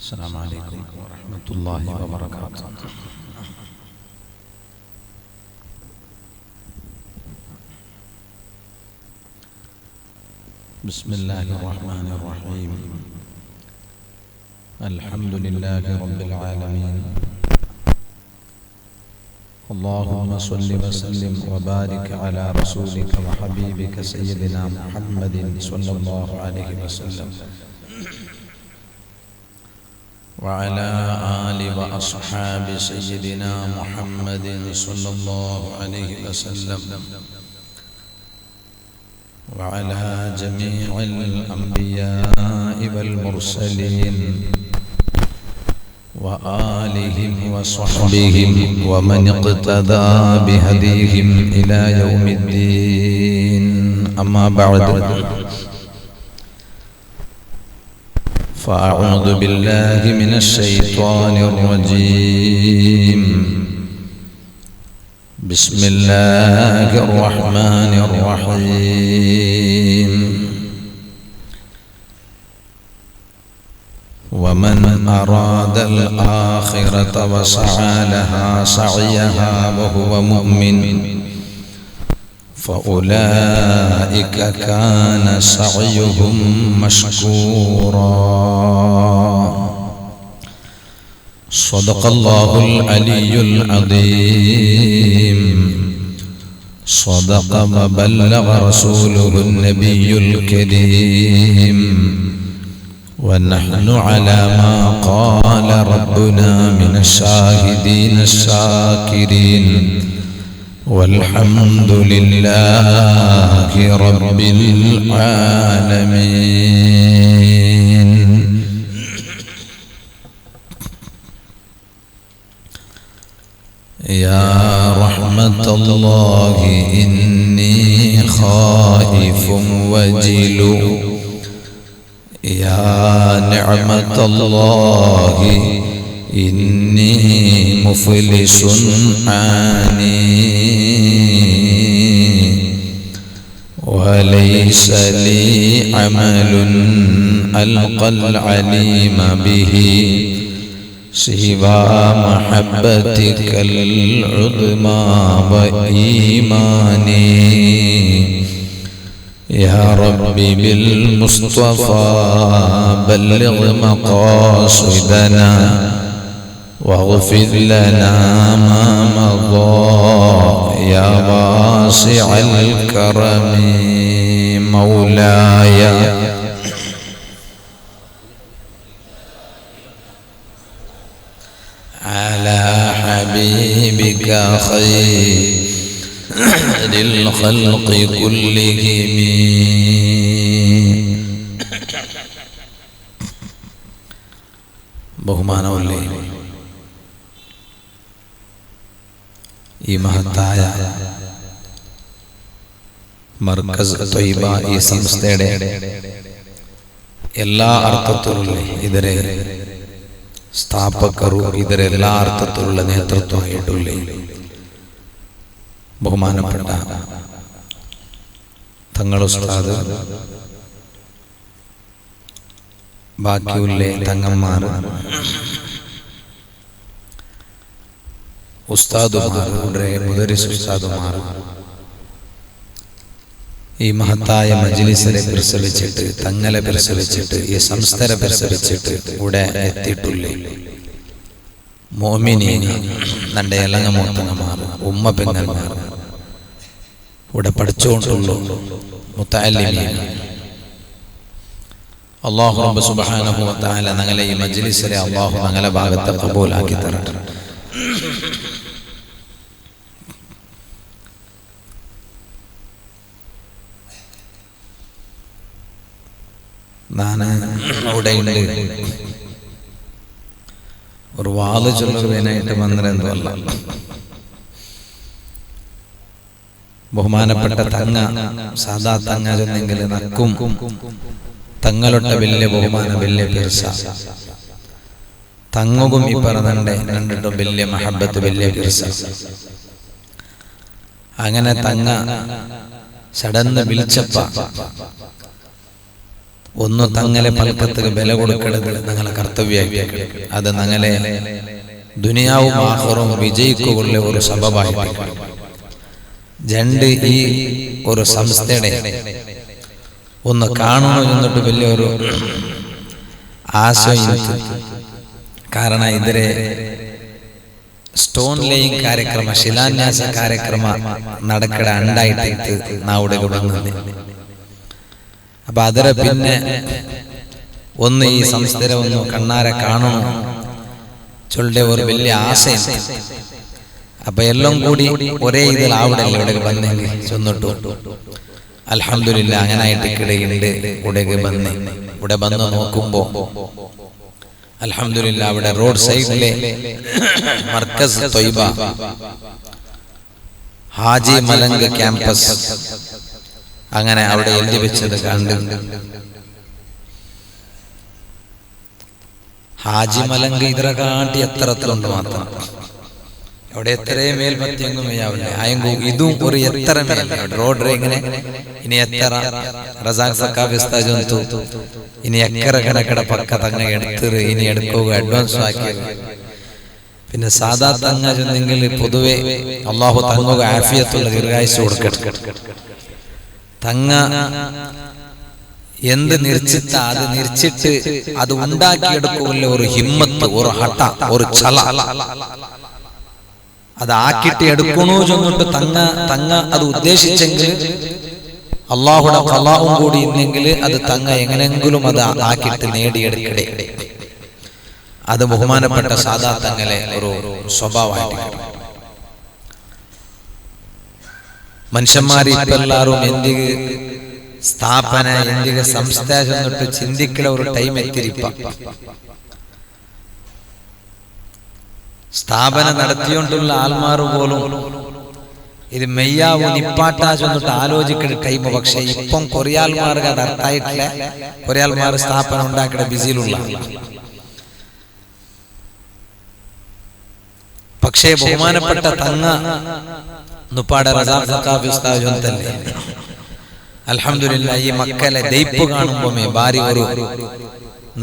السلام عليكم ورحمة الله وبركاته. بسم الله الرحمن الرحيم. الحمد لله رب العالمين. اللهم صل وسلم وبارك على رسولك وحبيبك سيدنا محمد صلى الله عليه وسلم وعلى آل وأصحاب سيدنا محمد صلى الله عليه وسلم وعلى جميع الأنبياء والمرسلين وآلهم وصحبهم ومن اقتدى بهديهم إلى يوم الدين. أما بعد، فأعوذ بالله من الشيطان الرجيم. بسم الله الرحمن الرحيم. ومن أراد الآخرة وسعى لها سعيها وهو مؤمن فأولئك كان سعيهم مشكورا. صدق الله العلي العظيم. صدق وبلغ رسوله النبي الكريم. ونحن على ما قال ربنا من الشاهدين الشاكرين. والحمد لله رب العالمين. يا رحمة الله إني خائف وجل. يا نعمة الله إني مفلس عاني. وليس لي عمل ألقى العليم به سوى محبتك العظمى وإيماني. يا ربي بالمصطفى بلغ مقاصدنا واغفر لنا ما مضى. يا واسع الكرم مولاي على حبيبك خير للخلق كلهم. ബഹുമാനമുള്ളേ, ഈ മഹത്തായ മർക്കസ് ത്വയ്ബ ഈ സംസ്ഥയുടെ എല്ലാ അർത്ഥത്തിലുള്ള ഇതരെ സ്ഥാപകರು, ಇದರ എല്ലാ അർത്ഥത്തിലുള്ള നേതൃത്വമായിട്ടുള്ള ബഹുമാനപ്പെട്ട തങ്ങൾ ഉസ്താദ്, ബാക്കിയുള്ള തങ്ങന്മാർ, ഉസ്താദുമാർ, മുദരിസ് ഉസ്താദുമാർ, ഈ മഹത്തായ മജ്ലിസിനെ പരിസരിച്ചിട്ട്, തങ്ങളെ പരിസരിച്ചിട്ട്, ഈ സംസ്ഥരെ പരിസരിച്ചിട്ട് ഇവിടെ എത്തിയിട്ടുള്ളേ മോമിനീന, നന്റെ ഇളങ്ങമൂത്തങ്ങന്മാർ, ഉമ്മ പെങ്ങന്മാർ, ഇവിടെ പഠിച്ചുകൊണ്ടുള്ളൂ മുത്തഅല്ലിമീൻ, അല്ലാഹു റബ്ബ് സുബ്ഹാനഹു വ തആല ഞങ്ങളെ ഈ മജ്ലിസിലെ അല്ലാഹു ഞങ്ങളെ ഭാഗത്തെ ഖബൂലാക്കി തരട്ടെ. ഞാൻ അവിടെയുണ്ട് ഒരു വാല് ചൊല്ലുവാനായിട്ട് വന്നിരുന്നതല്ല. ബഹുമാനപ്പെട്ട തങ്ങ സാദാ തങ്ങ ചെന്നെങ്കിൽ നക്കും തങ്ങളുടെ വലിയ ബഹുമാന വലിയ പിർസ തങ്ങും ഈ പറഞ്ഞെ കണ്ടിട്ടും വലിയ മഹബത്ത് വലിയ പിർസ. അങ്ങനെ തങ്ങ ചടന്ന് വിളിച്ചപ്പ ഒന്ന് തങ്ങളെ പൽക്കത്തിന് വില കൊടുക്കേണ്ടത് ഞങ്ങളെ കർത്തവ്യമായിട്ട് അത് ഞങ്ങളെ ദുനിയാവും ആഖിറവും വിജയിക്കുള്ള ഒരു സബബായിട്ട്. രണ്ട്, ഈ ഒരു സംസ്ഥയുടെ ഒന്ന് കാണണോ എന്നിട്ട് വലിയൊരു ആശയം. ಕಾರಣ ಇದ್ರೆ ಸ್ಟೋನ್ ಲೇಯಿಂಗ್ ಕಾರ್ಯಕ್ರಮ, ಶಿಲಾನ್ಯಾಸ ಕಾರ್ಯಕ್ರಮ നടക്കട ഉണ്ടായിട്ട് നാവിടെ കൊടുക്കുന്നത്. അപ്പൊ ಅದರ പിന്നെ ഒന്ന് ഈ സംസ്ഥരെ ഒന്ന് കണ്ണാരെ കാണണം ചൊല്ലുടെ ഒരു വലിയ ആശയുണ്ട്. അപ്പൊ എല്ലാം കൂടി ഒരേ ഇതിൽ ആവിടല്ല ഇവിടെ വന്നെങ്കിൽ ചൊന്നിട്ടു. അൽഹംദുലില്ലാ അങ്ങനായിട്ട് കിടയുണ്ട്. ഇവിടെ വന്ന് നോക്കുമ്പോ അൽഹംദുലില്ലാ അവിടെ റോഡ് സൈഡിലെ മർക്കസ് ത്വയ്ബ ഹാജി മലങ്ക് ക്യാമ്പസ് അങ്ങനെ അവിടെ എഴുതി വെച്ചത് കണ്ട് ഹാജി മലങ്ക് ഇതിനെ കാട്ടി എത്രത്തിലുണ്ട് മാത്രം. അവിടെ എത്രയും മേൽപ്പത്തിയൊന്നും വയ്യാവില്ലേ ആയെങ്കിൽ ഇതും ഒരു എത്ര മേൽ റോഡ് ഇങ്ങനെ ഇനി എത്ര റസാഖ് സക്കാഫി ഉസ്താദ് ഇനി എക്കര കണക്കട പക്ക തങ്ങ എടുത്ത് ഇനി എടുക്കുക അഡ്വാൻസ് ആക്കിയത്. പിന്നെ സാധാ തങ്ങ ചെന്നെങ്കിൽ പൊതുവെ അള്ളാഹു തങ്ങുക ആഫിയത്തുള്ള ദീർഘായുസ്സ് കൊടുക്കട്ടെ. തങ്ങ എന്ത് നിർച്ചിട്ട അത് നിർച്ചിട്ട് അത് ഉണ്ടാക്കിയെടുക്കുകയുള്ള ഒരു ഹിമ്മത്ത്, ഒരു ഹട്ട, ഒരു ഛല, അത് ആക്കിട്ട് എടുക്കണോ ചെന്നിട്ട് തങ്ങ അത് ഉദ്ദേശിച്ചെങ്കിൽ അള്ളാഹുടെ ഖലാഉം കൂടി ഇല്ലെങ്കിൽ അത് തങ്ങ എങ്ങനെങ്കിലും അത് ആക്കിട്ട് നേടിയെടുക്കടേ. അത് ബഹുമാനപ്പെട്ട സാദാ തങ്ങളെ ഒരു സ്വഭാവമായിട്ട്. മനുഷ്യന്മാർ ഇപ്പെല്ലാരും എന്തിക സ്ഥാപന എന്തിക സംസ്ഥ ചെന്നിട്ട് ചിന്തിക്കുന്ന ഒരു ടൈം എത്തിരിപ്പ. സ്ഥാപന നടത്തിയോണ്ടുള്ള ആൾമാർ പോലും ഇത് മെയ്യാവൂ നിപ്പാട്ടാ ചെന്നിട്ട് ആലോചിക്കുന്ന ടൈം. പക്ഷെ ഇപ്പം കുറെ ആൾമാർക്ക് അത് അർത്ഥായിട്ടില്ല. കുറെ ആൾമാർ സ്ഥാപനം ഉണ്ടാക്കിയ ബിസിയിലുള്ള. പക്ഷേ ബഹുമാനപ്പെട്ട തങ്ങ നുപ്പാട റസാഖ് സക്കാഫി ഉസ്താദ് ജൊന്തല്ലേ അൽഹംദുലില്ലാ ഈ മക്കളെ ദൈപ്പ് കാണുമ്പോ ഭാരി ഒരു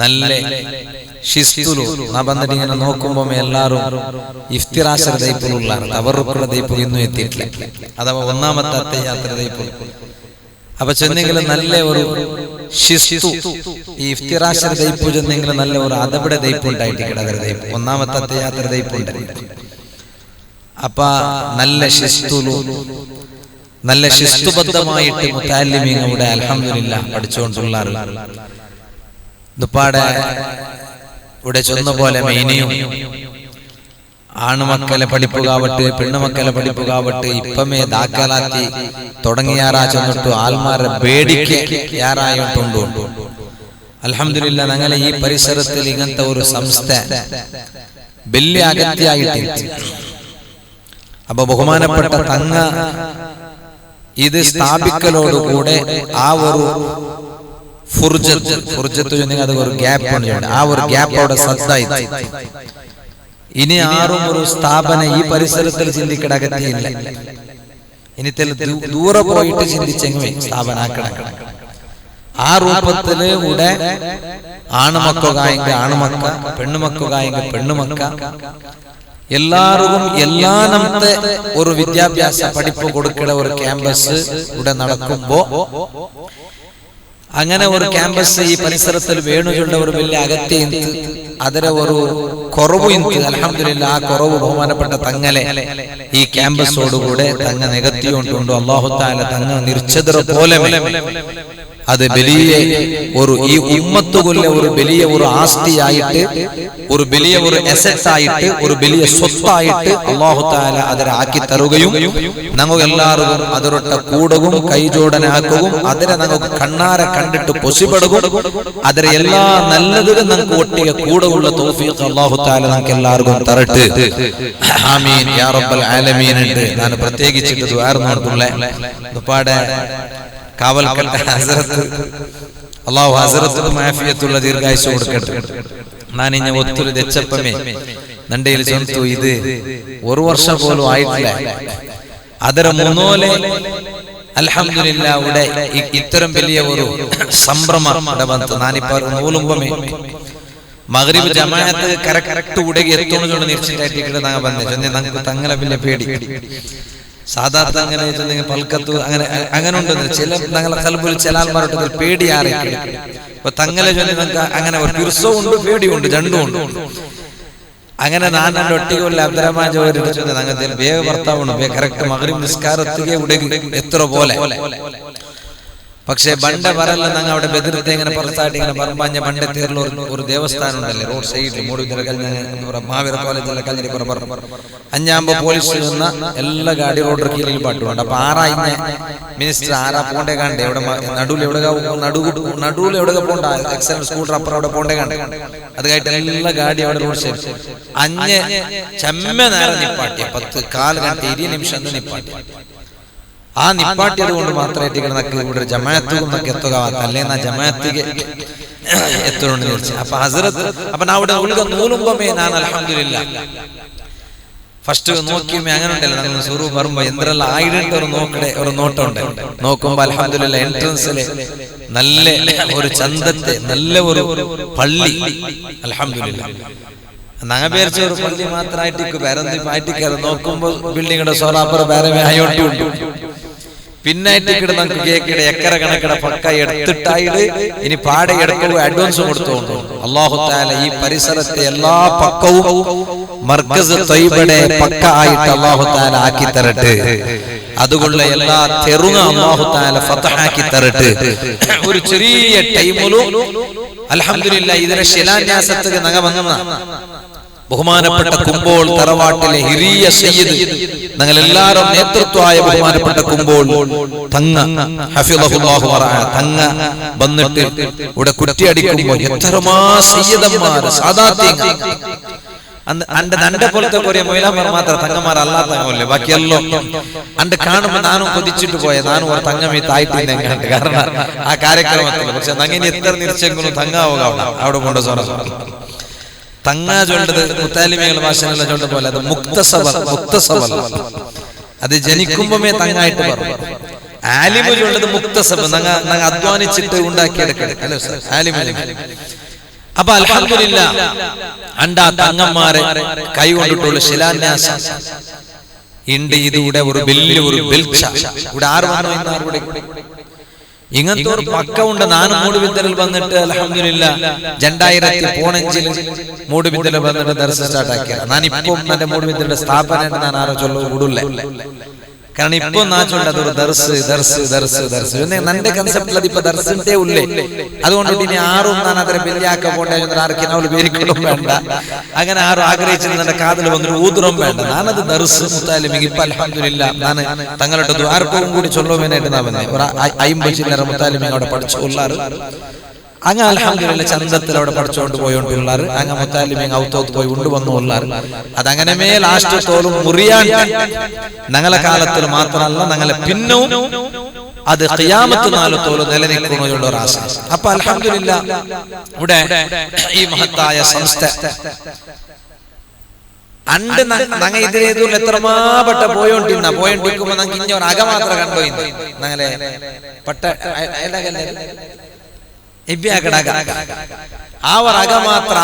നല്ല ಶಿಸ್ತುಲು ನಾ ಬಂದಿട്ട് ഇങ്ങനെ നോക്കുമ്പോൾ എല്ലാവരും ഇഫ്തിറാശർ ദൈപ്പിലുള്ള തവറുക്കുള്ള ദൈപ്പ് ഇന്നും എത്തിയിട്ടില്ല. അഥവാ ഒന്നാമത്തെ അത്തയ്യാത്ര ദൈപ്പ്. അപ്പൊ ചെന്നെങ്കിലും നല്ല ഒരു ಶಿಸ್ತು ഈ ഇഫ്തിറാശർ ദൈപ്പ് ചെന്നെങ്കിലും നല്ല ഒരു അതബിടെ ദൈപ്പ് ഉണ്ടായിട്ട് കിടക്കുന്ന ദൈപ്പ് ഒന്നാമത്തെ അത്തയ്യാത്ര ദൈപ്പ് ഉണ്ട്. അപ്പ നല്ല ಶಿಸ್ತುಲು നല്ല ಶಿಸ್ತುബദ്ധമായിട്ട് മുതഅല്ലിമീൻ അവിടെ അൽഹംദുലില്ലാ പഠിച്ചുകൊണ്ടുള്ള ദുപ്പാടെ ഇവിടെ ചൊന്ന പോലെ മെയിനിയും ആണുമക്കളെ പഠിപ്പുകാവട്ടെ പെണ്ണുമക്കളെ പഠിപ്പുകാവട്ടെ ഇപ്പമേ ദാഖലാത്തി തുടങ്ങിയാറാ ചെന്നിട്ടു ആൾമാരെ പേടിക്ക് യാറായിട്ടുണ്ടു. അൽഹംദുലില്ലാ ഞങ്ങളെ ഈ പരിസരത്തിൽ ഇങ്ങനത്തെ ഒരു സംസ്ഥ വലിയ അഗത്യായിട്ട്. അപ്പൊ ബഹുമാനപ്പെട്ട തങ്ങ ഇത് സ്ഥാപിക്കലോടുകൂടെ ആ ഒരു ഫുർജത്ത് അത് ഒരു ഗ്യാപ്പ് ഉണ്ട്. ആ ഒരു ഗ്യാപ്പ് അവിടെ സദ്ദായി. ഇനി ആരും ഒരു സ്ഥാപന ഈ പരിസരത്തിൽ ചിന്തിക്കടകത്തിയില്ല. ഇനി ദൂരെ പോയിട്ട് ചിന്തിച്ചെങ്കിൽ സ്ഥാപനാക്കണം. ആ രൂപത്തില് ഇവിടെ ആണുമക്കായെങ്കിൽ ആണുമക്ക, പെണ്ണുമക്കായെങ്കിൽ പെണ്ണുമക്ക, എല്ലാവർക്കും എല്ലാനത്തെ ഒരു വിദ്യാഭ്യാസ പഠിപ്പ് കൊടുക്കുന്ന ഒരു ക്യാമ്പസ് ഇവിടെ നടക്കുമ്പോ അങ്ങനെ ഒരു ക്യാമ്പസ് ഈ പരിസരത്തിൽ വേണുചുള്ള ഒരു വലിയ അകത്തി അതിരെ ഒരു കുറവ് ഇന്ന് അൽഹംദുലില്ലാ ആ കുറവ് ബഹുമാനപ്പെട്ട തങ്ങളെ ഈ ക്യാമ്പസോടുകൂടെ തങ്ങ നികത്തിക്കൊണ്ടുണ്ടോ അല്ലാഹു തആല തങ്ങ നിർച്ചതറ പോലെ അത് വലിയ ഒരു ഈ ഉമ്മത്തുകൊല്ല ഒരു വലിയ ഒരു ആസ്തിയായിട്ട് ഒരു വലിയ ഒരു അസറ്റ് ആയിട്ട് ഒരു വലിയ സ്വത്തായിട്ട് അല്ലാഹു തആല അതിനെ ആക്കി തരുകയും നമുക്ക് എല്ലാവർക്കും അതിരൊട്ട കൂടവും കൈജോടനാക്കുകയും അതിനെ നമുക്ക് കണ്ണാരെ കണ്ടിട്ട് പൊസിപ്പെടുകയും അതിലെ എല്ലാ നല്ലതിലും നമുക്ക് ഒട്ടിയ കൂടവുള്ള തൗഫീഖ് അല്ലാഹു തആല നമുക്ക് എല്ലാവർക്കും തരട്ടെ. ആമീൻ യാ റബ്ബൽ ആലമീൻ. ഞാൻ പ്രത്യേകിച്ചിട്ട് ദുആ നടത്തുള്ളേ ദുപാടെ കാവൽക്കട്ട ഹസ്രത്ത് അല്ലാഹു ഹസ്രത്തും ആഫിയത്തുള്ള ദീർഘായുസ്സ് കൊടുക്കട്ടെ. ഞാൻ ഇനി ഒത്തിരി തെച്ചപ്പമേ നണ്ടയിൽ ചൊന്തു ഇത് ഒരു വർഷം പോലും ആയിട്ടില്ല. ಅದರ ಮುನ್ನೋಲೆ അൽഹംദുലില്ലാഹ് ഇവിടെ ഇത്തരം വലിയ ഒരു സംഭ്രമം ഇവിടെ വന്നു. ഞാനിപ്പോ നൂലുമ്പമേ മഗ്രിബ് ജമാഅത്ത് കറക്റ്റ് ഉടകി എത്തുന്നതുകൊണ്ട് നിശ്ചയിട്ടായിട്ട് നാ വന്നേ നമുക്ക് തങ്ങളെ വലിയ പേടി സാധാരണ അങ്ങനെ പൽക്കത്ത് അങ്ങനെ ഉണ്ടെന്ന് ചില ഞങ്ങളെ കൽബിൽ ചില ആൾമാരുടെ പേടി ആരൊക്കെ അപ്പൊ തങ്ങളെ ചൊല്ലി നമുക്ക് അങ്ങനെ ഒരു പിർസവും ഉണ്ട് പേടിയുണ്ട് രണ്ടും ഉണ്ട്. അങ്ങനെ ഞാൻ എൻ്റെ ഒട്ടികൊല്ല അബ്ദുറഹ്മാൻ ജോഹരി ചൊല്ലി ഞങ്ങൾ വേഗ ഭർത്താവുണ്ട് കറക്റ്റ് മഗ്രിബ് നിസ്കാരത്തിಗೆ ഉടകി എത്ര പോലെ. പക്ഷെ ബണ്ട പറല്ല ഞങ്ങൾ അവിടെ ബെതിർത്തെ ഇങ്ങനെ പുറത്തായിട്ട് ഇങ്ങനെ പറമ്പാഞ്ഞ ബണ്ട തീർന്ന ഒരു ദേവസ്ഥാനം ഉണ്ടല്ലേ റോഡ് സൈഡിൽ മൂടുവിദ്യ മാവീര കോളേജിലെ കല്ലിരി അഞ്ഞാമ്പോ പോലീസ് വന്ന എല്ലാ ഗാഡി റോഡ് കീഴിൽ പാട്ടുകൊണ്ട്. അപ്പൊ ആറായിഞ്ഞ മിനിസ്റ്റർ ആറാ പോണ്ടേ കണ്ടേ ഇവിടെ നടുവിൽ എവിടെ പോണ്ട എക്സൽ സ്കൂട്ടർ അപ്പുറം അവിടെ പോണ്ടേ കണ്ടേ. അത് കഴിഞ്ഞിട്ട് എല്ലാ ഗാഡി അവിടെ റോഡ് സൈഡ് അഞ്ഞ് ചെമ്മ നേരം നിപ്പാട്ടിയ 10 കാല് കണ്ടിട്ട് 20 നിമിഷം നിപ്പാട്ടി. ആ നിപ്പാട്ടിയത് കൊണ്ട് മാത്രമായിട്ട് ഇവിടെ ജമാഅത്തും എത്തുക അല്ലേ ജമാഅത്തിಗೆ എത്തുകൊണ്ട് ചോദിച്ചു. അപ്പൊ ഹസ്രത്ത് അപ്പൊ അവിടെ നൂലുമ്പമേ ഞാൻ അൽഹംദുലില്ലാഹ് ഫസ്റ്റ് നോക്കിയുമ്പോ അങ്ങനെ ഉണ്ടല്ലോ നമ്മൾ സുറു പറയുമ്പോ എന്തെല്ലാം ആയിട്ടുണ്ട് ഒരു നോട്ടമുണ്ട്. നോക്കുമ്പോ അൽഹംദുലില്ലാഹ് എൻട്രൻസിലെ നല്ല ഒരു ചന്തത്തെ നല്ല ഒരു പള്ളി അൽഹംദുലില്ലാഹ് ഞങ്ങൾ വിചാരിച്ച ഒരു പള്ളി മാത്രമായിട്ട് വേറെ നോക്കുമ്പോ ബിൽഡിങ്ങിന്റെ സോളാപ്പുറ വേറെ ആയോട്ടുണ്ട്. പിന്നായിട്ട് നമുക്ക് കേക്കിടെ എക്കര കണക്കിട പക്ക എടുത്തിട്ടായിട്ട് ഇനി പാടെ എടുക്കുമ്പോൾ അഡ്വാൻസ് കൊടുത്തോണ്ട് അല്ലാഹു തആല ഈ പരിസരത്തെ എല്ലാ പക്കവും മർക്കസ് തയ്യിബയുടെ പക്ക ആയിട്ട് അല്ലാഹു തആല ആക്കി തരട്ടെ. അതുകൊള്ള എല്ലാ തെറുങ്ങ അല്ലാഹു തആല ഫതഹാക്കി തരട്ടെ. ഒരു ചെറിയ ടൈമിലും അൽഹംദുലില്ലാഹ് ഇതിലെ ശിലാന്യാസത്തിന് ഞങ്ങൾ വന്ന ബഹുമാനപ്പെട്ട കുമ്പോൾ തറവാട്ടിലെ ഹിരിയ സയ്യിദ് ഞങ്ങൾ എല്ലാവരും നേതൃത്വമായ ബഹുമാനപ്പെട്ട കുമ്പോൾ തങ്ങ ഹഫിളഹുല്ലാഹു വറഅ തങ്ങ വന്നിട്ട് ഇവിടെ കുറ്റിയടിക്കുമ്പോൾ എത്രമാ സയ്യിദന്മാർ സാദാത്തീങ്ങൾ അന്റെ പോലത്തെ കുറെ മൊയിലാമാർ മാത്രം തങ്ങന്മാർ അല്ലാത്ത തങ്ങല്ലേ ബാക്കിയല്ലോ അണ്ട് കാണുമ്പോ നാനും കൊതിച്ചിട്ട് പോയ നാനും ഒരു തങ്ങമേ തായിട്ടില്ല കാരണം ആ കാര്യക്രമത്തിൽ. പക്ഷെ അങ്ങനെ എത്ര നിരീക്ഷങ്ങളും തങ്ങാവുക അവിടെ കൊണ്ട് സോറ തങ്ങ ചൊല്ലത് മുത്താലിമികളുടെ ഭാഷയിലുള്ള ചൊല്ല പോലെ അത് മുക്തസബൽ അത് ജനിക്കുമ്പോമേ തങ്ങായിട്ട് പറഞ്ഞു. ആലിമു ചൊല്ലത് മുക്തസബ് ഞങ്ങൾ അധ്വാനിച്ചിട്ട് ഉണ്ടാക്കിയെടുക്കണം. അപ്പൊ അൽഹംദുലില്ലാഹ് അണ്ടാ തങ്ങന്മാരെ കൈകൊണ്ടിട്ടുള്ള ശിലാന്യാസം ഉണ്ട്. ഇതിവിടെ ഒരു വലിയ ഒരു ബെൽച്ച ഇവിടെ ആറ് വന്നു ഇങ്ങനത്തെ ഒരു പക്ക ഉണ്ട്. നാനും മൂടുബിദ്ദലിൽ വന്നിട്ട് അൽഹംദുലില്ലാഹ് 2015 മൂടുബിദ്ദലിൽ വന്നിട്ട് ദർസ് സ്റ്റാർട്ട് ആക്കിയ ഞാനിപ്പം എന്റെ മൂടുബിദ്ദലിന്റെ സ്ഥാപനമായിട്ട് ഞാൻ ആരോ ചൊല്ലു കൂടില്ല. കാരണം ഇപ്പൊ നാച്ചുണ്ട് അതൊരു ദർസ് നന്റെ കൺസെപ്റ്റിൽ അതിപ്പോ ദർസിന്റെ ഉള്ളേ. അതുകൊണ്ട് ഇനി ആറും ഞാൻ അതിനെ ബലിയാക്ക പോണ്ടേ ആർക്കും അവള് പേരിക്കലും വേണ്ട. അങ്ങനെ ആരും ആഗ്രഹിച്ചിട്ട് എന്റെ കാതിൽ വന്നിട്ട് ഊതുറം വേണ്ട. ഞാനത് ദർസ് മുത്താലിമിക്ക് ഇപ്പൊ അൽഹംദുലില്ലാഹ് ഞാൻ തങ്ങളുടെ ദ്വാരപ്പവും കൂടി ചൊല്ലുവാനായിട്ട് ഞാൻ വന്നേ. ഒരു 50 ചില്ലറ മുത്താലിമിങ് അവിടെ പഠിച്ചു ഉള്ളാറ്. അങ്ങ് അൽഹംദുലില്ലാഹ് ചന്തത്തിൽ അവിടെ പഠിച്ചുകൊണ്ട് പോയോണ്ടുള്ളാറ്. അങ്ങ് മുത്താലിമിങ് ഔത്തോത്ത് പോയി കൊണ്ടുവന്നു ഉള്ളാറ്. അതങ്ങനെ ലാസ്റ്റ് തോലും മുറിയാൻ ഞങ്ങളെ കാലത്തിൽ മാത്രമല്ല ഞങ്ങളെ പിന്നവും അത് ഖിയാമത്ത് നാലത്തോളം നിലനിൽക്കുന്നതിനുള്ള ഒരു ആശ. അപ്പൊ അൽഹംദുലില്ലാഹ് ഇവിടെ ഈ മഹത്തായ സംസ്ഥ അണ്ട് ഞങ്ങ ഇതിലേതുള്ള എത്രമാപ്പെട്ട പോയോണ്ടിരിക്കുമ്പോ ഞങ്ങൾക്ക് ഇഞ്ഞ ഒരു അക മാത്രം കണ്ടോയിന്ന് ഞങ്ങളെ പട്ട ആ ഒരു അക മാത്രം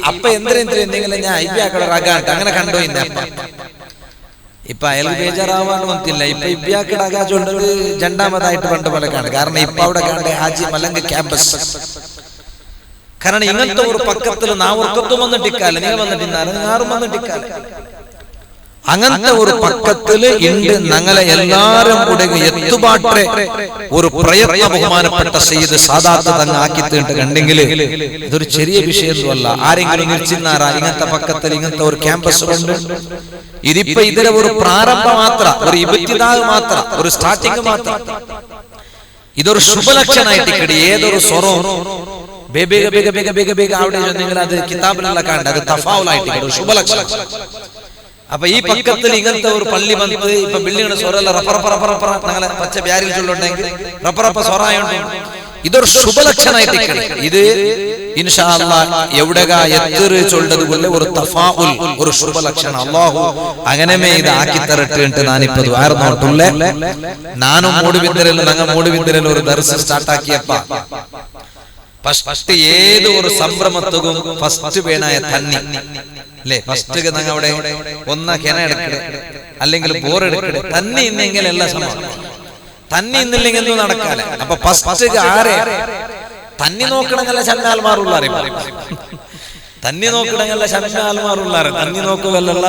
അപ്പ എന്തിനെന്തെങ്കിലും ഞാൻ ഇബ്യാക്കളുടെ ഒരു അക അങ്ങനെ കണ്ടോയിന്ന്. ഇപ്പൊ അയാൾ ബേജാറാവാൻ വന്നില്ല. ഇപ്പൊ ഇബ്യാക്കയുടെ അക ചൊല്ലത് രണ്ടാമതായിട്ട് പണ്ട് പോലെ കാണും. കാരണം ഇപ്പൊ അവിടെ കാണേ ഹാജി മലങ്ക് ക്യാമ്പസ്. കാരണം ഇങ്ങനത്തെ ഒരു പക്കത്തിൽ നാവർക്കത്തും വന്നിട്ടിക്കാല നിങ്ങൾ വന്നിട്ടിന്നാലും ആറും വന്നിട്ടിക്കാല അങ്ങനത്തെ ഒരു പക്കത്തില് ഉണ്ട്. ഞങ്ങളെ എല്ലാരും കൂടെ എത്തുപാട്ടെ ഒരു പ്രയത്ന ബഹുമാനപ്പെട്ട സയ്യിദ് സാദാത്ത് തങ്ങ ആക്കി തീണ്ട് കണ്ടെങ്കിൽ ഇതൊരു ചെറിയ വിഷയമൊന്നുമല്ല. ആരെങ്കിലും നിശ്ചിന്നാറാ ഇങ്ങനത്തെ പക്കത്തിൽ ഇങ്ങനത്തെ ഒരു ക്യാമ്പസ് ഉണ്ട്. ഇതിപ്പോ ഇതിലെ ഒരു പ്രാരംഭം മാത്രം, ഒരു ഇബത്തിദാഹ് മാത്രം, ഒരു സ്റ്റാർട്ടിങ് മാത്രം. ഇതൊരു ശുഭലക്ഷണമായിട്ട് കിടി ഏതൊരു സ്വരവും ಬೇಗ ಬೇಗ ಬೇಗ ಬೇಗ ಬೇಗ അവിടെ നിങ്ങൾ അത് കിതാബിലുള്ള കണ്ട അത് തഫാവുലായിട്ട് ഒരു ശുഭലക്ഷണം. അപ്പൊ ഈ പക്കത്തിൽ ഇങ്ങനത്തെ ഒരു പള്ളി വന്നിട്ട് ഇപ്പൊ ബിൽഡിങ്ങിന്റെ സ്വരല്ല റപ്പറപ്പ ഞങ്ങളെ പച്ച ബ്യാരിൽ ചൊല്ലുണ്ടെങ്കിൽ റപ്പറപ്പ സ്വറായുണ്ട്. ഇതൊരു ശുഭലക്ഷണമായിട്ട് ഇത് ഇൻഷാ അല്ലാഹ് എവിടെ가 എത്തിറ് ചൊല്ലതുപോലെ ഒരു തഫാഉൽ ഒരു ശുഭലക്ഷണം അല്ലാഹു അങ്ങനെമേ ഇത് ആക്കി തരട്ടെ എന്ന് ഞാനിപ്പോ ദുആർന്നോട്ടുള്ളേ നാനും മൂടുബിദ്ദരല്ല ഞങ്ങ മൂടുബിദ്ദരല്ല ഒരു ദർസ് സ്റ്റാർട്ട് ആക്കിയപ്പ ഫസ്റ്റ് ഏത് ഒരു സംഭ്രമത്തും ഫസ്റ്റ് വേണായ തന്നി അല്ലേ ഫസ്റ്റ് ഞങ്ങ അവിടെ ഒന്ന കെന എടുക്കണേ അല്ലെങ്കിൽ ബോർ എടുക്കണേ തന്നി ഇന്നെങ്കിൽ എല്ലാം സമാനം തന്നി ഇന്നില്ലെങ്കിൽ ഒന്നും നടക്കാല അപ്പൊ ഫസ്റ്റ് ആരെ തന്നി നോക്കണമെന്നല്ല ചണ്ടാൽമാറുള്ള തന്നി നോക്കണമെന്നല്ല ചണ്ടാൽമാറുള്ള തന്നി നോക്കുമല്ല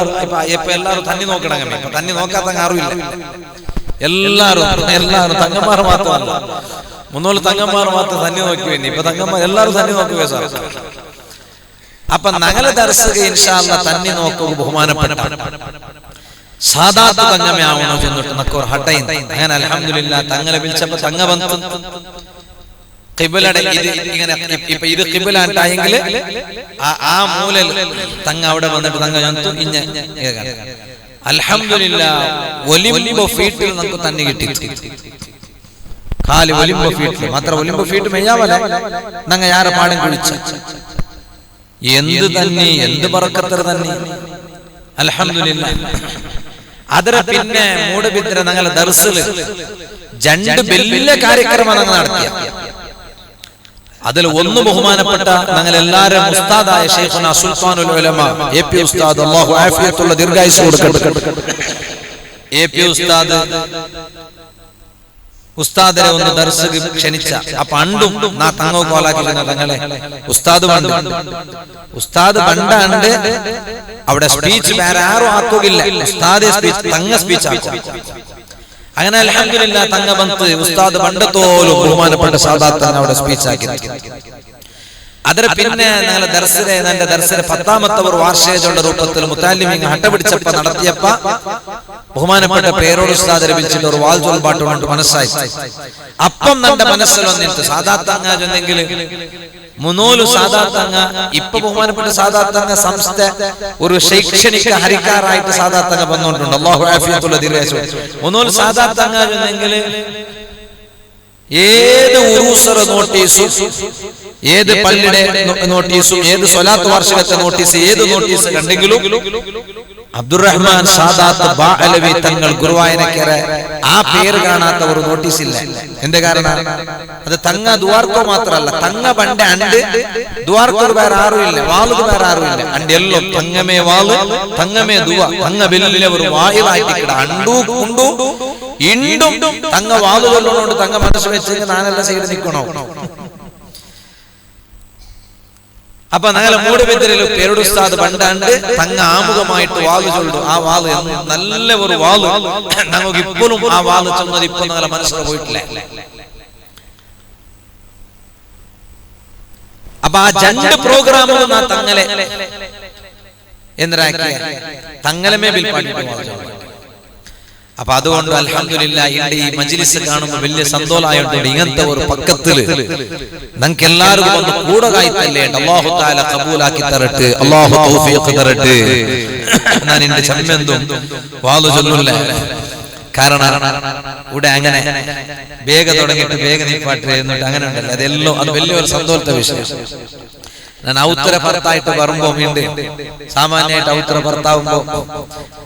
ഇപ്പൊ എല്ലാരും തന്നി നോക്കണമെങ്കിൽ ഇപ്പൊ തന്നി നോക്കാത്ത ആറുമില്ല എല്ലാരും തങ്ങന്മാർ മാത്രമല്ല മുന്നോട്ട് തങ്ങന്മാർ മാത്രം തന്നി നോക്കി വേണ്ടി ഇപ്പൊ തങ്ങന്മാർ എല്ലാരും തന്നി നോക്കുക സാർ അപ്പൊ ഞങ്ങളെ ദർശക ഇൻഷാ അല്ലാഹ് തന്നി നോക്കുക ബഹുമാനപ്പെട്ട സാദാത്ത് തങ്ങമേ ആവണോ ചെന്നിട്ട് നക്കൊരു ഹട്ടയും അങ്ങനെ അൽഹംദുലില്ലാഹ് തങ്ങളെ വിളിച്ചപ്പോ തങ്ങ വന്നു ഖിബലയുടെ ഇത് ഇങ്ങനെ ഇപ്പൊ ഇത് ഖിബലായിട്ടായെങ്കിൽ ആ മൂലൽ തങ്ങ അവിടെ വന്നിട്ട് തങ്ങ ജന്തു ഇഞ്ഞ അൽഹംദുലില്ലാഹ് ഒലിമ്പോ ഫീറ്റിൽ നമുക്ക് തന്നെ കിട്ടി കാലി ഒലിമ്പോ ഫീറ്റിൽ മാത്രം ഒലിമ്പോ ഫീറ്റ് മെയ്യാവല നങ്ങ യാരെ പാടും കുളിച്ചു എന്ത് തന്നെ എന്ത് ബറക്കത്തർ തന്നെ അൽഹംദുലില്ലാഹ് ಅದರ പിന്നെ മൂടുബിദ്ര ഞങ്ങളെ ദർസിൽ രണ്ട് വലിയ കാര്യക്രമം ഞങ്ങൾ നടത്തിയ അതിൽ ഒന്ന് ബഹുമാനപ്പെട്ട ഞങ്ങൾ എല്ലാവരും ഉസ്താദായ ശൈഖുന സുൽത്താനുൽ ഉലമ എപി ഉസ്താദ് അല്ലാഹു ആഫിയത്തുള്ള ദീർഘായുസ്സ് കൊടുക്കട്ടെ എപി ഉസ്താദ് ഉസ്താദിനെ ഒന്ന് ദർശക ക്ഷണിച്ച അപ്പൊ അണ്ടും നാ തങ്ങോ കോലാക്കിയിരുന്ന തങ്ങളെ ഉസ്താദ് പണ്ടാണ്ട് അവിടെ സ്പീച്ച് വേറെ ആരും ആക്കുകയില്ല ഉസ്താദെ സ്പീച്ച് തങ്ങ സ്പീച്ച് ആക്കും അങ്ങനെ അൽഹംദുലില്ലാഹ് തങ്ങ ബന്ത് ഉസ്താദ് പണ്ടത്തോലും ബഹുമാനപ്പെട്ട സാദാത്ത് അവിടെ സ്പീച്ച് ആക്കി ಅದರ പിന്നെ ഞങ്ങളെ ദർസിലെ എൻ്റെ ദർസിലെ 10ാമത്തെ വാർഷികയുടെ രൂപത്തിൽ മുത്താലിമീങ്ങൾ ഹട്ടപിടിച്ചപ്പ നടത്തിയപ്പ ബഹുമാനപ്പെട്ട പേരോട് ഉസ്താദിനെ വിളിച്ചിട്ട് ഒരു വാൽ ചൊൽ പാട്ടുകൊണ്ട് മനസ്സായി അപ്പം എൻ്റെ മനസ്സിൽ വന്നിട്ട് സാദാത്തങ്ങ ചെന്നെങ്കിൽ മുന്നോലു സാദാത്തങ്ങ ഇപ്പൊ ബഹുമാനപ്പെട്ട സാദാത്തങ്ങ സംസ്ഥ ഒരു ശൈക്ഷണിക ഹരിക്കാറായിട്ട് സാദാത്തങ്ങ വന്നുകൊണ്ടുണ്ട് അല്ലാഹു ആഫിയത്തുള്ള ദീർഘായുസ്സ് മുന്നോലു സാദാത്തങ്ങ ചെന്നെങ്കിൽ ഏത് ഉറൂസറ നോട്ടീസും ഏത് പള്ളിയുടെ നോട്ടീസും ഏത് സ്വലാത്ത് വാർഷികത്തെ നോട്ടീസ് ഏത് നോട്ടീസ് കണ്ടെങ്കിലും അബ്ദുറഹ്മാൻ സാദാത്ത് ബാഅലവി തങ്ങൾ ഗുരുവായൂരക്കര ആ പേര് കാണാത്ത ഒരു നോട്ടീസ് ഇല്ല എന്റെ കാരണം അത് തങ്ങ ദുവാർക്കോ മാത്രമല്ല തങ്ങ പണ്ട് അണ്ട് ദുവാർക്കോ വേറെ ആരുമില്ല വാളുക വേറെ ആരുമില്ല അണ്ട് എല്ലാം തങ്ങമേ വാള് തങ്ങമേ ദുവ തങ്ങ വലിയ ഒരു വായുവായിട്ട് അണ്ടു കൊണ്ടു ഇണ്ടും തങ്ങ വാളുകൊള്ളുകൊണ്ട് തങ്ങ മനസ്സ് വെച്ച് ഞാനെല്ലാം ചെയ്ത് നിൽക്കണോ അപ്പൊ ഞങ്ങളെ മൂടുബിദ്രയിൽ പേരോട് ഉസ്താദ് പണ്ടാണ്ട് തങ്ങ ആമുഖമായിട്ട് വാള് ചൊല്ലു ആ വാള് നല്ല ഒരു വാള് ഞങ്ങൾക്ക് ഇപ്പോഴും ആ വാള് ചെന്നത് ഇപ്പൊ ഞങ്ങളെ മനസ്സിൽ പോയിട്ടില്ല അപ്പൊ ആ രണ്ട് പ്രോഗ്രാമുകൾ നാ തങ്ങളെ എന്തിനാക്കിയ തങ്ങളമേ ബിൽപ്പാട്ടിട്ട് അപ്പൊ അതുകൊണ്ട് അൽഹംദുലില്ലാഹ് എന്റെ ഈ മജ്ലിസ് കാണുമ്പോൾ വലിയ സന്തോഷമായിട്ടുണ്ട് ഇങ്ങനത്തെ ഒരു പക്കത്തില് നിങ്ങൾക്ക് എല്ലാവർക്കും ഒന്ന് കൂടെ കായ്ത്തല്ലേ അല്ലാഹു തആല ഖബൂലാക്കി തരട്ടെ അല്ലാഹു തൗഫീഖ് തരട്ടെ ഞാൻ എന്റെ ചമ്മെന്തും വാളു ചൊല്ലില്ല കാരണം ഇവിടെ അങ്ങനെ വേഗം തുടങ്ങിയിട്ട് വേഗം നീപ്പാട്ട് എന്നിട്ട് അങ്ങനെ ഉണ്ടല്ലോ അതെല്ലാം അത് വലിയൊരു സന്തോഷത്തെ വിഷയം ഞാൻ ഔത്തര ഭർത്തായിട്ട് വരുമ്പോ വീണ്ടും സാമാന്യമായിട്ട് ഔത്തര ഭർത്താവുമ്പോ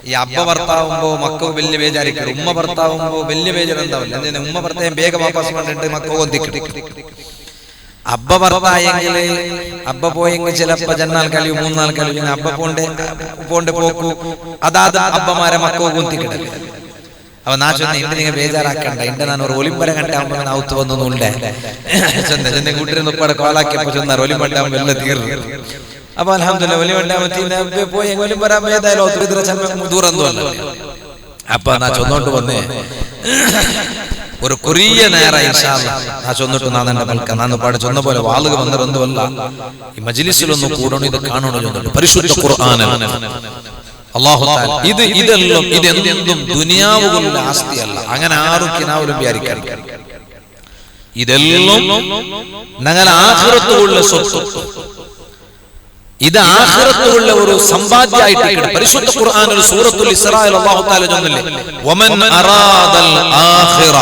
ഈ അബ്ബ ഭർത്താവുമ്പോ മക്ക വലിയ ബേജാരിക്കും ഉമ്മ ഭർത്താവുമ്പോ വലിയ ബേജാർ ഉണ്ടാവില്ല എന്തിനാ ഉമ്മ ഭർത്താവും വേഗം വാപ്പസ് കണ്ടിട്ട് മക്ക ഒന്തിക്കും അബ്ബ ഭർത്തായെങ്കിൽ അബ്ബ പോയെങ്കിൽ ചിലപ്പോ ജന്നാൾ കഴിയും 3 നാൾ കഴിയും അബ്ബ പോണ്ട് പോക്കു അതാത് അബ്ബമാരെ മക്ക ഒന്തിക്കിടല്ലേ അപ്പൊ നാ ചൊന്ന ഇണ്ട് നിങ്ങൾ ബേജാറാക്കണ്ട ഇണ്ട് ഞാൻ ഒരു ഒലിമ്പര കണ്ടാകുമ്പോ ഞാൻ ഔത്ത് വന്നൊന്നുണ്ടേ ചെന്ന കൂട്ടിരുന്ന് ഉപ്പാടെ കോളാക്കിയപ്പോ ചെന്നാർ ഒലിമ്പണ്ടാകുമ്പോ എല്ലാം തീർന്നു അപ്പൊ അൽഹംദുലില്ലാഹ് ഒലിമ്പണ്ടാകുമ്പോ പോയി ഒലിമ്പര ഏതായാലും ഒത്തിരി ചമ്മ ദൂരൊന്നുമല്ല അപ്പൊ നാ ചൊന്നോട്ട് വന്നേ ഒരു കൊറിയ നേര ഇൻഷാ അല്ലാഹ് നാ ചൊന്നിട്ട് നാ എന്റെ മൽക്ക നാന്ന് പാടെ ചൊന്ന പോലെ വാളുക വന്നിരുന്നവല്ല ഈ മജ്ലിസിലൊന്നും കൂടണം ഇത് കാണണം ചൊന്നിട്ട് പരിശുദ്ധ ഖുർആൻ അല്ലാഹു തആല ഇതെല്ലാം ഇതെന്തും ദുനിയാവുകളുടെ ആസ്തിയല്ല അങ്ങനെ ആരും കിനാവിലും വിചാരിക്കാൻ ഇതെല്ലാം ഞങ്ങൾ ആഖിറത്തുള്ള സ്വത്ത് ഇത് ആഖിറത്തുള്ള ഒരു സമ്പാദ്യമായിട്ട് പരിശുദ്ധ ഖുർആനിൽ സൂറത്തുൽ ഇസ്രായിൽ അല്ലാഹു തആല ചൊല്ലുന്നില്ലേ വമൻ അറാദൽ ആഖിറ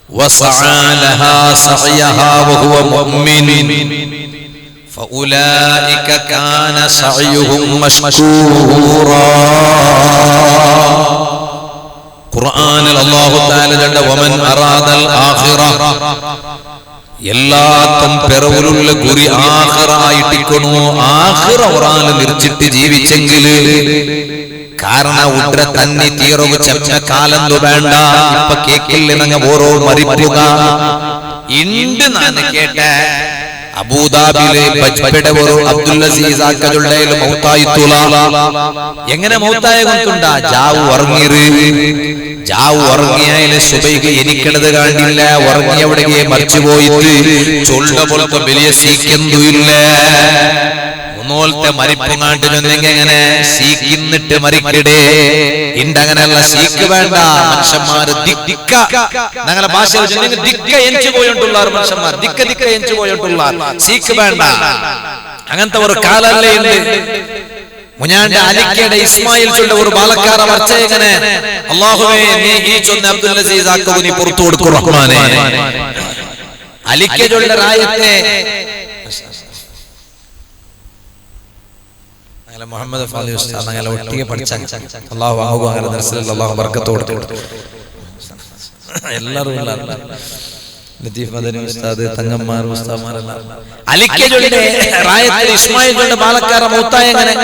وسعى لها سعيها وهو مؤمن فأولئك كان سعيهم مشكورا. ഖുർആനിൽ അല്ലാഹു തആല രണ്ട് വമൻ അറാദൽ ആഖിറ എല്ലാത്തും പെറവുലുള്ള ഗുരി ആഖിറ ആയിട്ടിക്കണു. ആഖിറ ഒരാള് നിർച്ചിട്ട് ജീവിച്ചെങ്കിൽ കാരണം ഉദ്ര തന്നെ തീറവ് ചർച്ച കാലം വേണ്ട. ഇപ്പൊ കേക്കില്ല നങ്ങ ഓരോ മരിപ്പുക ഇണ്ട് നാന് കേട്ട അബൂദാബിയിലെ ബജ്പെടെ ഒരു അബ്ദുൽ അസീസ് ആക്കജുള്ളയിൽ മൗത്തായിത്തുല. എങ്ങനെ മൗത്തായ കൊണ്ടുണ്ടാ ജാവു ഉറങ്ങിറ്. ജാവു ഉറങ്ങിയാല് സുബൈക്ക് എനിക്കിടത് കാണില്ല. ഉറങ്ങിയവിടേ മറിച്ചു പോയിട്ട് ചൊല്ല പോലത്തെ വലിയ സീക്കെന്തുമില്ല. ഒന്നോലത്തെ മരിപ്പുങ്ങാണ്ടിനെങ്ങനെ സീക്കിന്നിട്ട് മരിക്കടേ ഇണ്ടങ്ങനെയുള്ള സീക്ക് വേണ്ട. മനുഷ്യന്മാര് ദിക്ക ഞങ്ങളെ ഭാഷ ദിക്ക എഞ്ചു പോയിട്ടുള്ള മനുഷ്യന്മാർ ദിക്ക ദിക്ക എഞ്ചു പോയിട്ടുള്ള സീക്ക് വേണ്ട. അങ്ങനത്തെ ഒരു കാലല്ലേ ഉണ്ട്. മുഞ്ഞാണ്ട് അലിക്കയുടെ ഇസ്മായിൽ ചൊല്ല ഒരു ബാലക്കാര മർച്ച എങ്ങനെ അല്ലാഹുവേ നീ ഈ ചൊന്ന അബ്ദുൽ അസീസ് ആക്കു നീ പുറത്തു കൊടുക്കൂ റഹ്മാനെ. അലിക്ക ചൊല്ല റായത്തെ മുഹമ്മദ് ഫാദി ഉസ്താദ് ഞങ്ങളെ ഒട്ടിಗೆ പഠിച്ച അല്ലാഹു ആഹു അങ്ങനെ ദർസിൽ അല്ലാഹു ബർക്കത്ത് കൊടുത്തു. എല്ലാവരും ലത്തീഫ് മദനി ഉസ്താദ് തങ്ങന്മാർ ഉസ്താദ്മാരെല്ലാം അലിക്ക ചൊല്ലിന്റെ റായത്തിൽ ഇസ്മായിൽ ചൊല്ലിന്റെ ബാലക്കാര മൗത്തായ എങ്ങനെ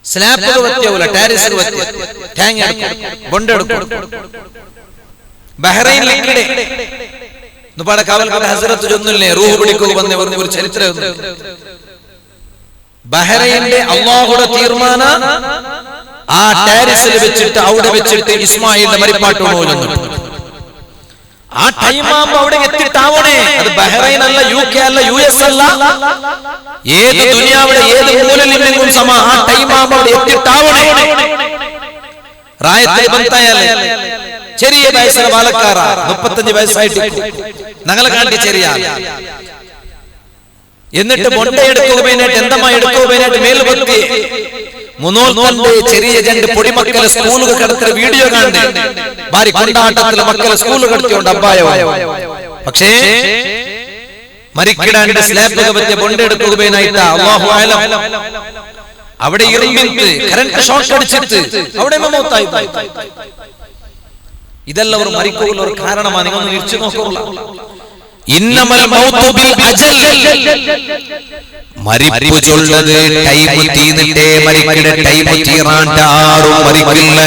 സ്ലാബ് വത്തിയല്ല ടാരിസ് വത്തിയ ടാങ് എടുക്കും ബൊണ്ട് എടുക്കും ബഹ്റൈൻ ലിക്കിടെ നുപാട കാവൽക്കാര ഹസ്രത്ത് ചൊന്നില്ലേ റൂഹ് പിടിക്കുക വന്ന ഒരു ചരിത്രം. ബഹ്റൈനിലെ അല്ലാഹുവിന്റെ തീർമാന ആ ടാരിസിൽ വെച്ചിട്ട് അവിടെ വെച്ചിട്ട് ഇസ്മായിലിന്റെ മരിപ്പാട്ട് ഓതുന്നു. ആ ടൈം ആകുമ്പോ അവിടെ എത്തിട്ടാവണേ. അത് ബഹ്റൈൻ അല്ല, UK അല്ല, US അല്ല, ഏത് ദുനിയാവിടെ ഏത് മൂലയിലെങ്കിലും സമ ആ ടൈം ആകുമ്പോ അവിടെ എത്തിട്ടാവണേ. റായത്തെ ബന്തായല്ലേ ചെറിയ വയസ്സിലെ ബാലക്കാര 35 വയസ്സായിട്ട് ഞങ്ങളെ കാണ്ടി ചെറിയ എന്നിട്ട് ബൊണ്ട എടുക്കുകയായിട്ട് എന്തമായി എടുക്കുകയായിട്ട് മേൽപത്തി മുന്നോട്ട് ചെറിയ രണ്ട് പൊടിമക്കളെ സ്കൂളുകൾ കടത്തുന്ന വീഡിയോ കണ്ട് ഭാരി കൊണ്ടാട്ടത്തിലെ മക്കളെ സ്കൂൾ കടത്തിയോണ്ട് അബ്ബായോ. പക്ഷേ മരിക്കിടാണ്ട് സ്ലാബ് പറ്റിയ ബൊണ്ട എടുക്കുകയായിട്ട് അല്ലാഹു അഅലം അവിടെ ഇരുമ്പിട്ട് കറന്റ് ഷോക്ക് അടിച്ചിട്ട് അവിടെ മൗത്തായി. ഇതെല്ലാം ഒരു മരിക്കുള്ള ഒരു കാരണമാണ്. നിങ്ങൾ തിരിച്ചു നോക്കുക. ഇന്നമൽ മൗതു ബിൽ അജൽ മരിപ്പു ചൊല്ലത് ടൈം തീന്നിട്ടേ മരിക്കടെ ടൈം തീരാണ്ട് ആരും മരിക്കില്ല.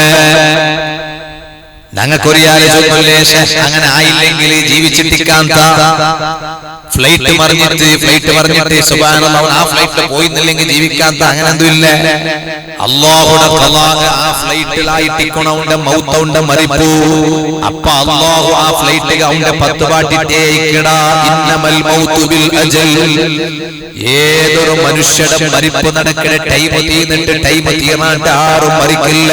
ഞങ്ങൾക്കൊരിയാലെ ചൊല്ലേ അങ്ങനെ ആയില്ലെങ്കിൽ ജീവിച്ചിട്ടിക്കാന്ത ഫ്ലൈറ്റ് മറിഞ്ഞിട്ട് സുബ്ഹാനല്ലാഹ് ആ ഫ്ലൈറ്റിൽ പോയിന്നില്ലെങ്കിൽ ജീവിക്കാത്ത അങ്ങനെ എന്തുമില്ല. അല്ലാഹുടെ ഖലാഖ് ആ ഫ്ലൈറ്റിലായിട്ടിക്കണ അവന്റെ മൗത്തൗണ്ട മരിപ്പു. അപ്പ അല്ലാഹു ആ ഫ്ലൈറ്റിൽ അവന്റെ 10 പാട്ടിട്ടേ ഇക്കടാ. ഇന്നമൽ മൗതു ബിൽ അജൽ ഏതൊരു മനുഷ്യരുടെ മരിപ്പ് നടക്കണ ടൈം തീർന്നിട്ട് ടൈം തീരാണ്ട് ആരും മരിക്കില്ല.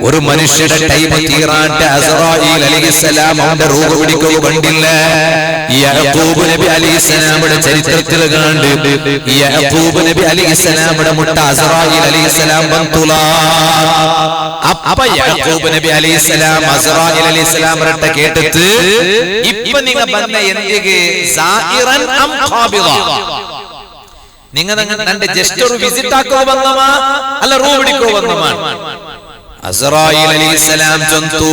ഒരു മനുഷ്യരുടെ ടൈം തീരാണ്ട് അസ്റായീൽ അലൈഹിസ്സലാം അവന്റെ റൂഹ് പിടിക്കുക കണ്ടില്ല. യാക്കൂബ് നബി അലൈഹിസ്സലാമിന്റെ ചരിത്രത്തിൽ കണ്ട് യാക്കൂബ് നബി അലൈഹിസ്സലാമിന്റെ മുട്ട അസ്റായീൽ അലൈഹിസ്സലാം ബന്തുല. അപ്പ യാക്കൂബ് നബി അലൈഹിസ്സലാം അസ്റായീൽ അലൈഹിസ്സലാം റട്ട കേട്ടിട്ട് ഇപ്പ നിങ്ങ ബന്ന എന്തിಗೆ സായിറൻ അം ഖാബിദ നിങ്ങ നന്റെ ജസ്റ്റ് ഒരു വിസിറ്റ് ആക്കോ വന്നമാ അല്ല റൂ പിടിക്കോ വന്നമാ. അസ്റായീൽ അലൈഹിസ്സലാം ചൊന്തു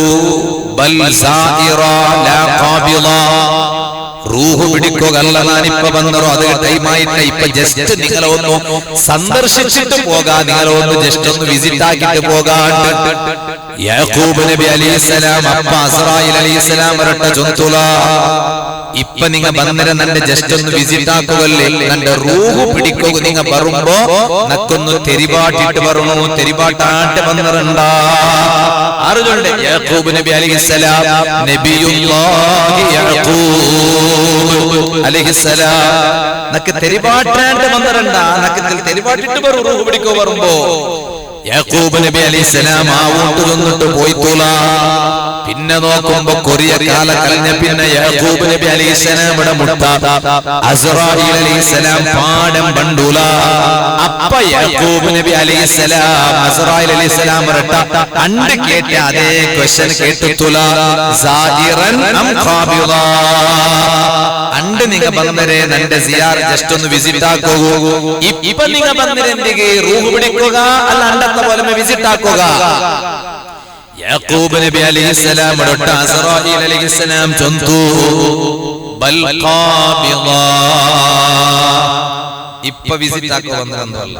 ബൽ സായിറ ലാ ഖാബിദ റൂഹ് പിടിക്കുകല്ല ഞാനിപ്പോ വന്നോ അത് ടൈമായിട്ട് ഇപ്പൊ ജസ്റ്റ് നിങ്ങളൊന്ന് സന്ദർശിച്ചിട്ട് പോകാ, നിങ്ങളൊന്ന് ജസ്റ്റ് ഒന്ന് വിസിറ്റ് ആക്കിയിട്ട് പോകാണ്ട്. യാക്കൂബ് നബി അലൈഹിസ്സലാം അപ്പ അസ്റായീൽ അലൈഹിസ്സലാം റട്ട ചൊന്തുല ഇപ്പൊ നിങ്ങ വന്നര നന്റെ ജസ്റ്റ് ഒന്ന് വിസിറ്റ് ആക്കുകല്ലേ നന്റെ റൂഹ് പിടിക്കുക. നിങ്ങ വരുമ്പോ നക്കൊന്ന് തെരിപാട്ടിട്ട് വരണു. തെരിപാട്ടാട്ട് വന്നിരണ്ട അറിഞ്ഞുണ്ട്. യാക്കൂബ് നബി അലൈഹിസ്സലാം നബിയുല്ലാഹി യാക്കൂബ് അലൈഹിസ്സലാം നക്ക് തെരിപാട്ടാട്ട് വന്നിരണ്ട. നക്ക് തെരിപാട്ടിട്ട് വരും റൂഹ് പിടിക്കോ വരുമ്പോ. യാക്കൂബ് നബി അലൈഹിസ്സലാം ആ ഊട്ട് വന്നിട്ട് പോയിത്തൂല. പിന്നെ നോക്കുമ്പോ കൊറിയ കാല കഴിഞ്ഞ പിന്നെ യാക്കൂബ് നബി അലൈഹിസ്സലാമിന്റെ മുട്ട അസ്റായീൽ അലൈഹിസ്സലാം പാടം ബണ്ടൂല. അപ്പ യാക്കൂബ് നബി അലൈഹിസ്സലാം അസ്റായിൽ അലൈഹിസ്സലാം പറട്ട അണ്ട് കേട്ട അതേ ക്വസ്റ്റ്യൻ കേട്ടിട്ടുല സായിറൻ അം ഖാബിദാ അണ്ട് നിങ്ങ ബന്ദരെ നന്റെ സിയാർ ജസ്റ്റ് ഒന്ന് വിസിറ്റ് ആക്കൂ ഇപ്പ നിങ്ങ ബന്ദരെ എന്തിಗೆ റൂഹ് പിടിക്കുക അല്ല അണ്ടത്തെ പോലെ വിസിറ്റ് ആക്കുക യാക്കൂബ് നബി അലൈഹിസ്സലാം പറട്ട അസ്റായിൽ അലൈഹിസ്സലാം ചൊന്തു ബൽ ഖാബിദാ ഇപ്പ വിസിറ്റ് ആക്കോ വന്നതല്ല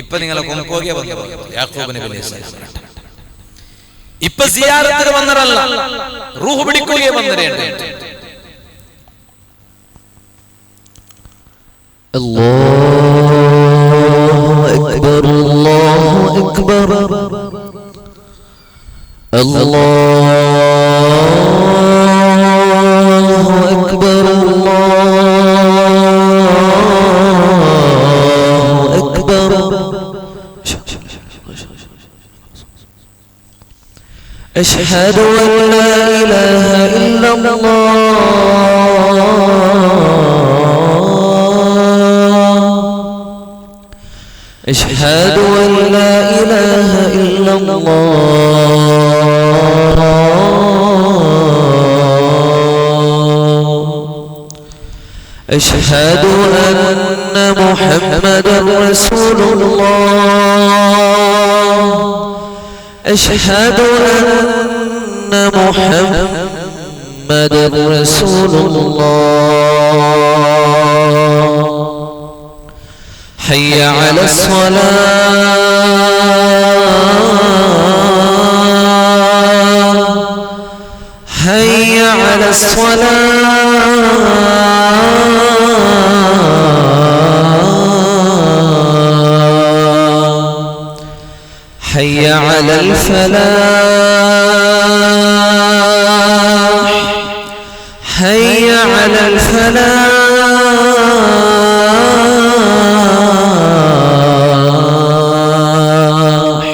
ഇപ്പ നിങ്ങളെ കൊണ്ടുപോകെ വന്നു യാക്കൂബ് നബി അലൈഹിസ്സലാം ഇപ്പ സിയാറത്തിന് വന്നതല്ല റൂഹ് പിടിക്കുകയെ വന്നതേണ്ട അല്ലാഹു അക്ബർ അല്ലാഹു അക്ബർ അല്ലാഹു അക്ബർ أشهد أن لا إله إلا الله أشهد أن لا إله إلا الله أشهد أن محمدا رسول الله أشهد أن محمدا رسول الله حي على الصلاة حي على الصلاة حي على الفلاح حي على الفلاح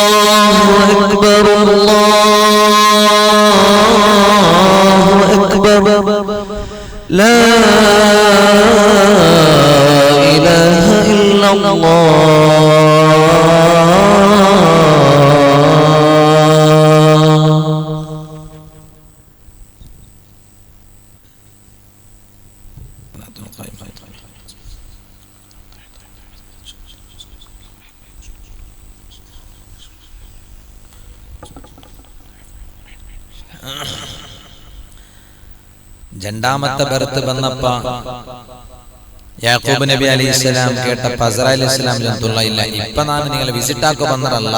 الله أكبر الله أكبر لا إله إلا الله രണ്ടാമത്തെ ബർത്ത് വന്നപ്പ യാക്കൂബ് നബി അലൈഹിസ്സലാം കേട്ടപ്പ അസ്റായിൽ അലൈഹിസ്സലാം ജന്തുള്ള ഇല്ല ഇപ്പൊ ನಾನು നിങ്ങളെ വിസിറ്റ് ആക്കോ വന്നതല്ല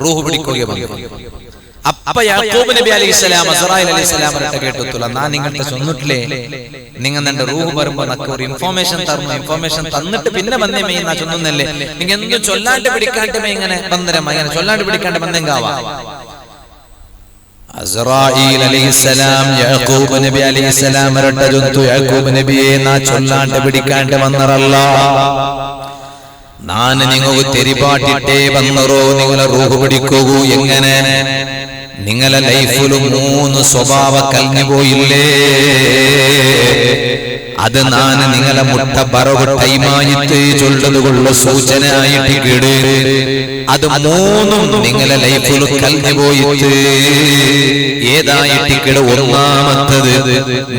റൂഹ് പിടിക്കുകയെ വന്നു അപ്പ യാക്കൂബ് നബി അലൈഹിസ്സലാം അസ്റായിൽ അലൈഹിസ്സലാം കേട്ടിട്ടുള്ള ನಾನು നിങ്ങൾക്ക് ചൊന്നിട്ടില്ലേ നിങ്ങൾ എന്റെ റൂഹ് വരുമ്പോ നക്ക് ഒരു ഇൻഫോർമേഷൻ തരുന്നു ഇൻഫോർമേഷൻ തന്നിട്ട് പിന്നെ വന്നേ മേ എന്നാ ചൊന്നുന്നല്ലേ നിങ്ങൾ എന്തും ചൊല്ലാണ്ട് പിടിക്കാണ്ട് മേ ഇങ്ങനെ വന്നരം അങ്ങനെ ചൊല്ലാണ്ട് പിടിക്കാണ്ട് വന്നെങ്കാവാ അസ്റായിൽ അലൈഹിസ്സലാം യാക്കൂബ് നബി അലൈഹിസ്സലാം രട്ടജന്തു യാക്കൂബ് നബിയെ നാ ചൊല്ലാണ്ട് പിടിക്കാണ്ട് വന്നറല്ല ನಾನು നിങ്ങൾക്ക് തെരിപാട്ടിട്ടേ വന്നറോ നിങ്ങളെ റൂഹ് പിടിക്കൂ എങ്ങനെ നിങ്ങളെ ലൈഫിൽ 3 സ്വഭാവ കൽഞ്ഞു പോയില്ലേ അത് ನಾನು നിങ്ങളെ മുട്ട ബറവ് ടൈമായിട്ട് ചൊല്ലതുകൊള്ള സൂചന ആയിട്ട് കേട് അത് 3 നിങ്ങളെ ലൈഫിൽ കൽഞ്ഞു പോയിട്ട് ഏതായിട്ട് കേട് ഒന്നാമത്തത്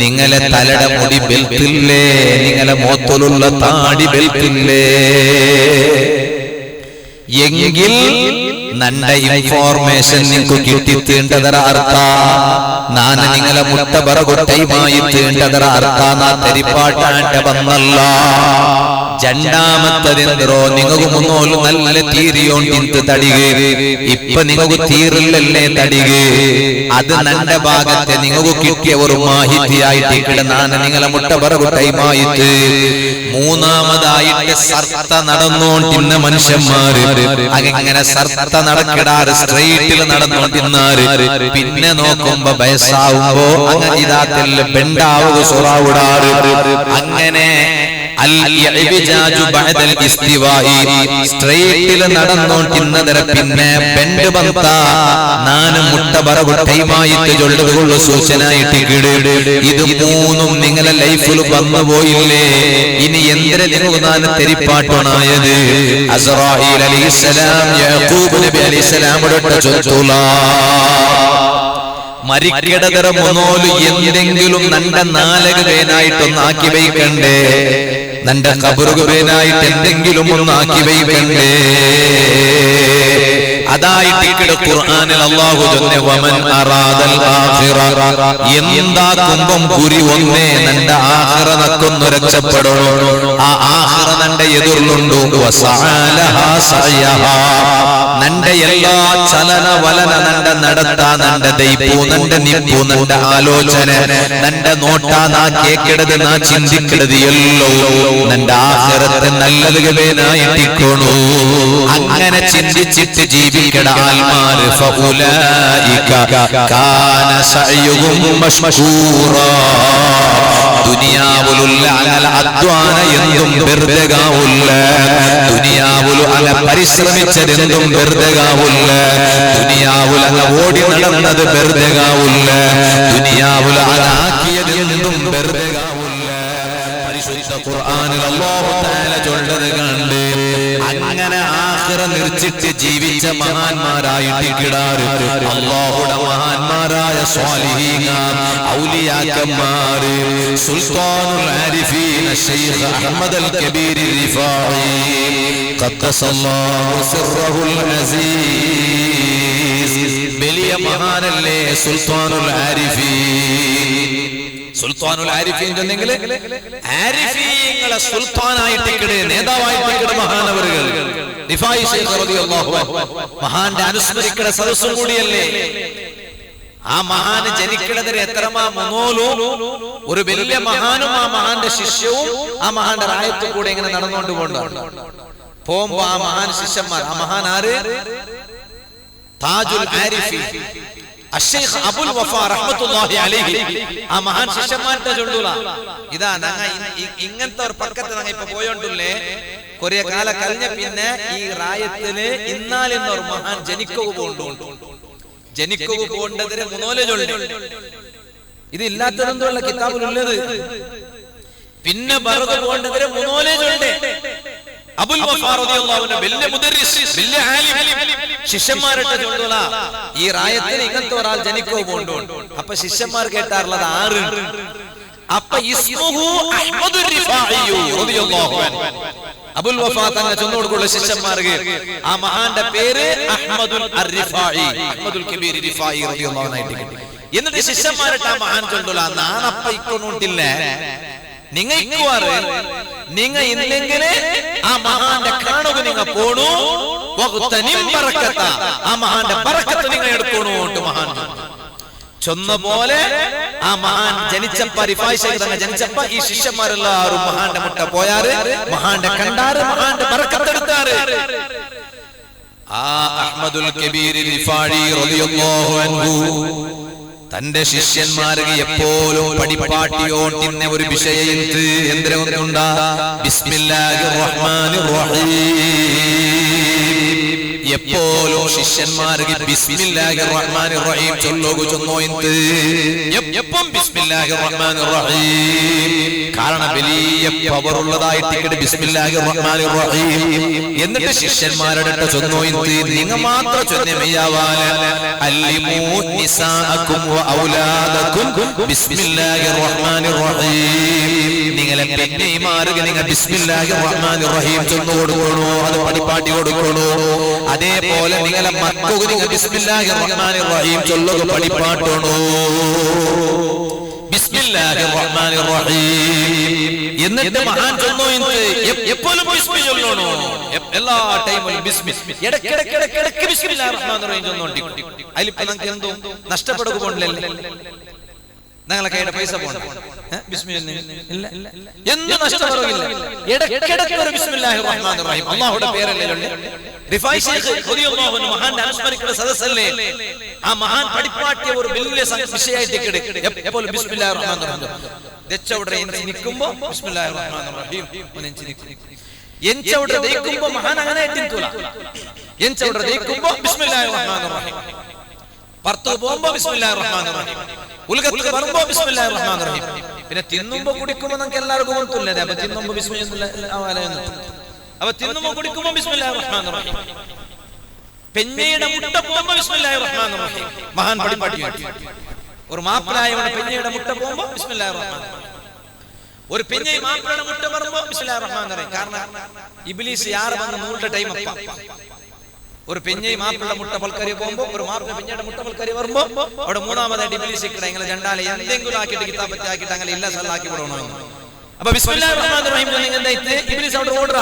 നിങ്ങളെ തലയുടെ മുടി ബെൽറ്റില്ലേ നിങ്ങളെ മോത്തലുള്ള താടി ബെൽറ്റില്ലേ എങ്കിൽ നന്റെ ഇൻഫോർമേഷൻ നിങ്ങൾക്ക് കിട്ടിത്തേണ്ടതര അർത്ഥ ನಾನು നിങ്ങളെ മുട്ട ബറവ് ടൈമായിത്തേണ്ടതര അർത്ഥ നാ തെരിപ്പാട്ടാണ്ട് വന്നല്ല രണ്ടാമത്തതെന്തോ നിങ്ങൾക്ക് മുന്നോല് നല്ല തീരിയോണ്ടിന്ത് തടികെ ഇപ്പൊ നിങ്ങൾക്ക് തീറില്ലല്ലേ തടികെ അത് നന്റെ ഭാഗത്തെ നിങ്ങൾക്ക് കിട്ടിയ ഒരു മാഹിതിയായിട്ട് ഇവിടെ ನಾನು നിങ്ങളെ മുട്ട ബറവ് ടൈമായിട്ട് മൂന്നാമതായിട്ട് സർത്ത നടന്നോണ്ടിരുന്ന മനുഷ്യന്മാര് അങ്ങനെ സർത്ത നടക്കിടാറ് സ്ട്രെയിറ്റിൽ നടന്നോണ്ടിരുന്നാര് പിന്നെ നോക്കുമ്പോ വയസ്സാവുമ്പോ അങ്ങനെ ഇതാത്തിൽ പെണ്ടാവുക സൊറാവിടാറ് അങ്ങനെ al-i'wijaju ba'da al-istiwa'i സ്ട്രൈറ്റിൽ നടന്നോണ്ടിന്നതര പിന്നെ ബെൻഡ് ബന്ത നാന് മുട്ട ബറവ് ടൈമായിട്ട് ചൊല്ലുകൊള്ളു സൂചനായിട്ട് കിട് ഇത് മൂന്നും നിങ്ങളെ ലൈഫിൽ വന്നു പോയില്ലേ ഇനി എന്തിനെ നിങ്ങൾ നാന് തെരിപ്പാട്ടോണായത് അസ്റായീൽ അലൈഹിസ്സലാം യാഖൂബ് നബി അലൈഹിസ്സലാമോട് ചൊല്ലുല മരിക്കടതര മുന്നോല് എന്തെങ്കിലും നന്റെ നാലകവേനായിട്ടൊന്നാക്കി വയ്ക്കണ്ടേ നന്റെ ഖബറുകവേനായിട്ട് എന്തെങ്കിലും ഒന്നാക്കി വയ്ക്കണ്ടേ അതായിട്ട് ഖുർആനിൽ അല്ലാഹു ജല്ല വമൻ അറാദൽ ആഖിറ എന്താകുമ്പം കുരി ഒന്നേ നന്റെ ആഖിറ നക്കൊന്നു രക്ഷപ്പെടണം ആ ആഖിറ നന്റെ എതിർലുണ്ട് വസഅലഹാ സഅയഹാ നന്റെ എല്ലാ ചലന വലന നന്റെ നടത്ത നന്റെ ദൈപൂ നന്റെ നിപ്പു നന്റെ ആലോചന നന്റെ നോട്ട നാ കേക്കടത് നാ ചിന്തിക്കടത് എല്ലോ നന്റെ ആഖിറത്തെ നല്ലതുകവേനായിട്ടിക്കണു അങ്ങനെ ചിന്തിച്ചിട്ട് ജീവിക്കട ആൽമാർ ഫഉലൈക കാന സഅയുഹും മഷ്കൂറാ ദുനിയാവുലുള്ള അല അദ്വാന എന്തും വെറുതെകാവുല്ല ദുനിയാവുൽ അല പരിശ്രമിച്ചതെന്തും വെറുതെകാവുല്ല ദുനിയാവുൽ അല ഓടി നടന്നത് വെറുതെകാവുല്ല ദുനിയാവുൽ അല ആക്കിയതെന്തും വെറുതെകാവുല്ല പരിശുദ്ധ ഖുർആനിൽ അല്ലാഹു തആല ചൊല്ലത് കണ്ട് അങ്ങനെ ആഖിറ നിർച്ചിട്ട് ജീവിച്ച മഹാന്മാരായിട്ട് കിടാറ് അല്ലാഹുടെ മഹാന്മാരായ സ്വാലിഹീൻ ഔലിയാക്കന്മാർ സുൽത്താനുൽ ആരിഫീൻ ശൈഖ് അഹ്മദ് അൽ കബീർ റിഫാഈ ഖദ്ദസല്ലാഹു സിർറഹുൽ അസീസ് വലിയ മഹാനല്ലേ സുൽത്താനുൽ ആരിഫീൻ സുൽത്താനുൽ ആരിഫീൻ എന്നെങ്കിൽ ആരിഫീങ്ങളെ സുൽത്താനായിട്ട് നേതാവായിട്ട് മഹാനവറുകൾ റിഫാഈ ശൈഖ് റളിയല്ലാഹു അൻഹു മഹാന്റെ അനുസ്മരിക്കണ സദസ്സും കൂടിയല്ലേ ആ മഹാന് ജനിക്കണതിന് എത്രമാ മുന്നോലു ഒരു വലിയ മഹാനും ആ മഹാന്റെ ശിഷ്യവും ആ മഹാന്റെ റായത്ത് കൂടെ ഇങ്ങനെ നടന്നുകൊണ്ട് പോകുമ്പോ ആ മഹാൻ ശിഷ്യന്മാർ ആ മഹാൻ ആര് താജുൽ ആരിഫീൻ അശ്ശൈഖ് അബുൽ വഫാ റഹ്മത്തുള്ളാഹി അലൈഹി ആ മഹാൻ ശിഷ്യന്മാരുടെ ചൊല്ലുല ഇതാ ഞങ്ങ ഇങ്ങനത്തെ ഒരു പക്കത്ത് ഞങ്ങ ഇപ്പൊ പോയോണ്ടില്ലേ കുറേ കാല കഴിഞ്ഞ പിന്നെ ഈ റായത്തില് ഇന്നാലെന്നൊരു മഹാൻ ജനിക്കുക പോകേണ്ടതിന് മുന്നോലെ ചൊല്ലി ഇത് ഇല്ലാത്തതെന്തുള്ള കിതാബിലുള്ളത് പിന്നെ ബറദ് പോകേണ്ടതിന് മുന്നോലെ ചൊല്ലി അബുൽ വഫാ റളിയല്ലാഹു അൻഹു വലിയ മുദർരിസ് വലിയ ആലിം ശിഷ്യന്മാരുടെ ചൊല്ലുല ഈ റായത്തിൽ ഇങ്ങനത്തെ ഒരാൾ ജനിക്കുക പോകണ്ടോ അപ്പൊ ശിഷ്യന്മാർ കേട്ടാറുള്ളത് 6 അപ്പൊ ഇസ്മുഹു അഹ്മദുർ റിഫാഈ റളിയല്ലാഹു അൻഹു അബുൽ വഫാ തങ്ങൾ ചൊല്ലുകൊടുക്കുന്ന ശിഷ്യന്മാർക്ക് ആ മഹാന്റെ പേര് അഹ്മദുൽ റിഫാഈ അഹ്മദുൽ കബീർ റിഫാഈ റളിയല്ലാഹു അൻഹു എന്നിട്ട് ശിഷ്യന്മാരുടെ ആ മഹാൻ ചൊല്ലുല നാനപ്പ ഇക്കൊണ്ടില്ല നിങ്ങ ഇക്കുവാറ് നിങ്ങ ഇല്ലെങ്കിൽ ആ മഹാന്റെ കാണുക നിങ്ങ പോണു ആ മഹാന്റെ ബറക്കത്ത് നിങ്ങൾ എടുക്കണു മഹാൻ ചൊന്ന പോലെ ആ മഹാൻ ജനിച്ചപ്പ റിഫാഈ ശൈഖ് തങ്ങൾ ജനിച്ചപ്പ ഈ ശിഷ്യന്മാരെല്ലാവരും മഹാന്റെ മുട്ട പോയാറ് മഹാന്റെ കണ്ടാറ് മഹാന്റെ ബറക്കത്ത് എടുത്താറ് ആ അഹ്മദുൽ കബീർ റിഫാഈ റളിയല്ലാഹു അൻഹു തന്റെ ശിഷ്യന്മാർക്ക് എപ്പോഴും പടിപ്പാട്ടിയോണ്ടിന്ന ഒരു വിഷയം എന്തിനുണ്ടാ ബിസ്മില്ലാഹിർ റഹ്മാനിർ റഹീം എപ്പോഴും ശിഷ്യന്മാർക്ക് ബിസ്മില്ലാഹിർ റഹ്മാനിർ റഹീം ചൊന്നോ എപ്പം ബിസ്മില്ലാഹിർ റഹ്മാനിർ റഹീം കാരണം വലിയ പവർ ഉള്ളതായിട്ട് ബിസ്മില്ലാഹിർ റഹ്മാനിർ റഹീം എന്നിട്ട് ശിഷ്യന്മാരുടെ ചൊന്നോ നിങ്ങൾ മാത്രം ചൊന്നമയ്യാവാല അല്ലിമൂ നിസാഅകും വഔലാദകും ബിസ്മില്ലാഹിർ റഹ്മാനിർ റഹീം നിങ്ങളെ പെണ്ണേമാർക്ക് നിങ്ങൾ ബിസ്മില്ലാഹിർ റഹ്മാനിർ റഹീം ചൊന്നു കൊടുക്കണോ അത് പടിപ്പാട്ടി കൊടുക്കണോ അതേപോലെ നിങ്ങളെ മക്കൾക്ക് നിങ്ങൾ ബിസ്മില്ലാഹിർ റഹ്മാനിർ റഹീം ചൊല്ലുക പടിപ്പാട്ടണോ ബിസ്മില്ലാഹിർ റഹ്മാനിർ റഹീം എന്നിട്ട് മഹാൻ ചൊന്നോ എപ്പോഴും ബിസ്മി ചൊല്ലണോ എല്ലാ ടൈമിലും ബിസ്മി ഇടയ്ക്കിടയ്ക്ക് ബിസ്മില്ലാഹിർ റഹ്മാനിർ റഹീം ചൊന്നോണ്ടി അതിലിപ്പോ നമുക്ക് എന്തോ നഷ്ടപ്പെടുക പോകണ്ടല്ലേ ഞങ്ങളെ കയ്യുടെ പൈസ പോകണം എന്ത് നഷ്ടപ്പെടുകയില്ല ഇടയ്ക്കിടയ്ക്ക് ഒരു ബിസ്മില്ലാഹിർ റഹ്മാനിർ റഹീം അല്ലാഹുവിന്റെ പേരല്ലേ റിഫാഈ ശൈഖ് റളിയല്ലാഹു അൻഹു മഹാന്റെ അനുസ്മരിക്കുന്ന സദസ്സല്ലേ ആ മഹാൻ പഠിപ്പാട്ടിയ ഒരു വലിയ വിഷയമായിട്ട് എപ്പോഴും ബിസ്മില്ലാഹിർ റഹ്മാനിർ റഹീം ദെച്ചവിടെ നിൽക്കുമ്പോ ബിസ്മില്ലാഹിർ റഹ്മാനിർ റഹീം ഒന്നെഞ്ചി നിൽക്കും. എഞ്ചവിടെ ദയിക്കുമ്പോ മഹാൻ അങ്ങനെ എത്തിത്തൂല. എഞ്ചവിടെ ദയിക്കുമ്പോ ബിസ്മില്ലാഹിർ റഹ്മാനിർ റഹീം, പുറത്തു പോകുമ്പോ ബിസ്മില്ലാഹിർ റഹ്മാനിർ റഹീം, ഉൽഗത്ത് വരുമ്പോ ബിസ്മില്ലാഹിർ റഹ്മാനിർ റഹീം. പിന്നെ തിന്നുമ്പോ കുടിക്കുമ്പോ നമുക്ക് എല്ലാവർക്കും ഓർത്തുള്ളത്. അപ്പൊ തിന്നുമ്പോ അപ്പൊ തിന്നുമ്പോ കുടിക്കുമ്പോ ബിസ്മില്ലാഹിർ റഹ്മാനിർ റഹീം. പെഞ്ഞയുടെ മുട്ട പോകുമ്പോ ബിസ്മില്ലാഹിർ റഹ്മാനിർ റഹീം. മഹാൻ പടിപാട്ടി ഒരു മാപ്പിളായവനെ പെഞ്ഞയുടെ മുട്ട പോകുമ്പോ ബിസ്മില്ലാഹിർ റഹ്മാനിർ റഹീം. ഒരു പെഞ്ഞ മാപ്പിളയുടെ മുട്ട പറയുമ്പോ ബിസ്മില്ലാഹിർ റഹ്മാനിർ റഹീം. കാരണം ഇബ്ലീസ് യാർ വന്ന് നൂറിന്റെ ടൈം അപ്പ ഒരു പെഞ്ഞ മാപ്പിളയുടെ മുട്ട പൽക്കരി പോകുമ്പോ ഒരു മാപ്പിള പെഞ്ഞയുടെ മുട്ട പൽക്കരി വരുമ്പോ അവിടെ മൂന്നാമതായിട്ട് ഇബ്ലീസ് ഇക്കട ഇങ്ങനെ രണ്ടാളെ എന്തെങ്കിലും ആക്കിയിട്ട് കിതാബത്തി ആക്കിയിട്ട് അങ്ങനെ ഇല്ല സല്ലാക്കി വിടണോ എന്ന്. അപ്പൊ ബിസ്മില്ലാഹിർ റഹ്മാനിർ റഹീം എന്തായിട്ട് ഇബ്ലീസ് അവിടെ ഓർഡർ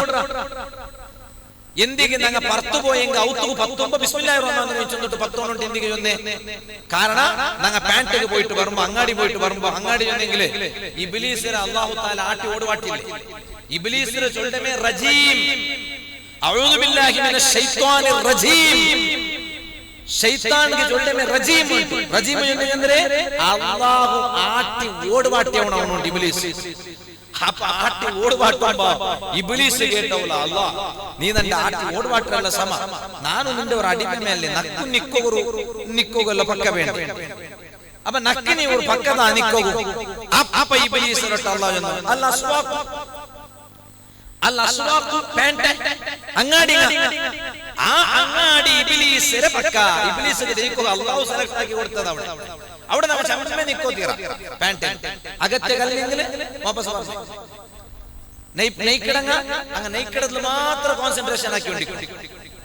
എന്തിಗೆ ನಂಗೆ ಪರ್ತು പോയെങ്ക ഔത്തു പത്തുമ്പോ ബിസ്മില്ലാഹിർ റഹ്മാനിർ റഹീം ചൊന്നിട്ട് പത്തോണ്ട് എന്തിಗೆ ചൊന്നേ. കാരണം ഞങ്ങൾ പാൻറ്റിക്ക് പോയിട്ട് വരുമ്പോ അങ്ങാടി പോയിട്ട് വരുമ്പോ അങ്ങാടി ചൊന്നെങ്കിൽ ഇബ്ലീസിനെ അല്ലാഹു തആല ആട്ടി ഓടുവാട്ടില്ലേ. ഇബ്ലീസിനെ ചൊല്ലമേ റജീം, അഊദു ബില്ലാഹി മിനശ് ശൈത്വാനിർ റജീം. ಶೈತಾನ್ಗೆ ಜೊಳ್ಳೆಮೆ ರಜೀಮ್ ಉಂಟು. ರಜೀಮ್ ಅಂದ್ರೆ ಅಲ್ಲಾಹು ಆಟಿ ಓಡುವಾಟ್ಯವನು ಇಬ್ಲೀಸ್. ಅಪ್ಪ ಆಟಿ ಓಡುವಾಟ್ಟ ಇಬ್ಲೀಸ್ ಕೇಟವಲ್ಲ ಅಲ್ಲ, ನೀ ನನ್ನ ಆಟಿ ಓಡುವಾಟ್ರಲ್ಲ ಸಮ, ನಾನು ನಿಂದವರ ಅಡಿಮೆ ಮೇಲೆ ನಕ್ಕು ನಿಕ್ಕೋಗಲ್ಲ ಪಕ್ಕ ಬೇಡ. ಅಪ್ಪ ನಕ್ಕಿ ನೀವು ಪಕ್ಕದ ನಿಕ್ಕೋಗು ಅಪ್ಪ ಇಬ್ಲೀಸ್ ಅಲ್ಲ ಅಲ್ಲ ಸ್ವಾಕ್ ಅಲ್ಲ ಅಸ್ವಾಕು ಪ್ಯಾಂಟ್ ಅಂಗಾಡಿ ಆ ಅಂಗಾಡಿ ಇಬ್ಲೀಸರ ಪಕ್ಕ. ಇಬ್ಲೀಸ್ಗೆ ನಿಕ್ಕೋಗ ಅಲ್ಲಾಹು ಸೆಲೆಕ್ಟ್ ಆಗಿ ಕೊಡ್ತದ അവിടെ നമ്മൾ ചമ്മ നിക്കോത്തീറ പാന്റ് അകത്തേക്കല്ലെങ്കിൽ വാപ്പസ് നെയ്ക്കിടങ്ങ അങ്ങ് നെയ്ക്കിടത്തിൽ മാത്രം കോൺസെൻട്രേഷൻ ആക്കിക്കൊണ്ടിരിക്കും.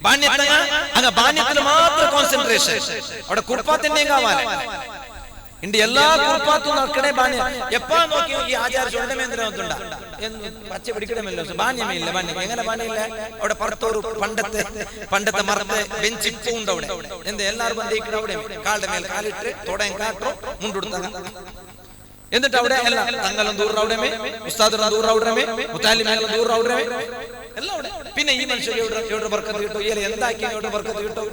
ബാണ്യത്തങ്ങ അങ്ങ് ബാണ്യത്തിൽ മാത്രം കോൺസെൻട്രേഷൻ. അവിടെ കുർപ്പാത്തിന്റെയും കാവാല ഇണ്ട് എല്ലാ കുർപ്പാത്തും നടക്കണേ ബാണ്യ. എപ്പാ നോക്കി ഈ ആചാര ചുണ്ടമേന്ദ്രത്തുണ്ട പച്ച പിടിക്കണമല്ലോ. ബാണ്യമേ ഇല്ല. ബാണ്യം എങ്ങനെ ബാണ്യമില്ല? അവിടെ പുറത്തോറ് പണ്ടത്തെ മറത്ത് ബെഞ്ച് ഇപ്പ ഉണ്ട് അവിടെ. എന്ത് എല്ലാവരും ബന്ധിക്കണം അവിടെ. കാളുടെ മേൽ കാലിട്ട് തുടയും കാട്ടോ മുണ്ടെടുത്ത എന്നിട്ട് അവിടെ എല്ലാം തങ്ങളും ദൂരം അവിടെമേ, ഉസ്താദും ദൂരം അവിടെമേ, മുത്താലിമേലും ദൂരം അവിടെമേ എല്ലാം അവിടെ. പിന്നെ ഈ മനുഷ്യർ എവിടെ ബർക്കത്ത് കിട്ടോ, ഈ എന്താക്കി എവിടെ ബർക്കത്ത് കിട്ടോ?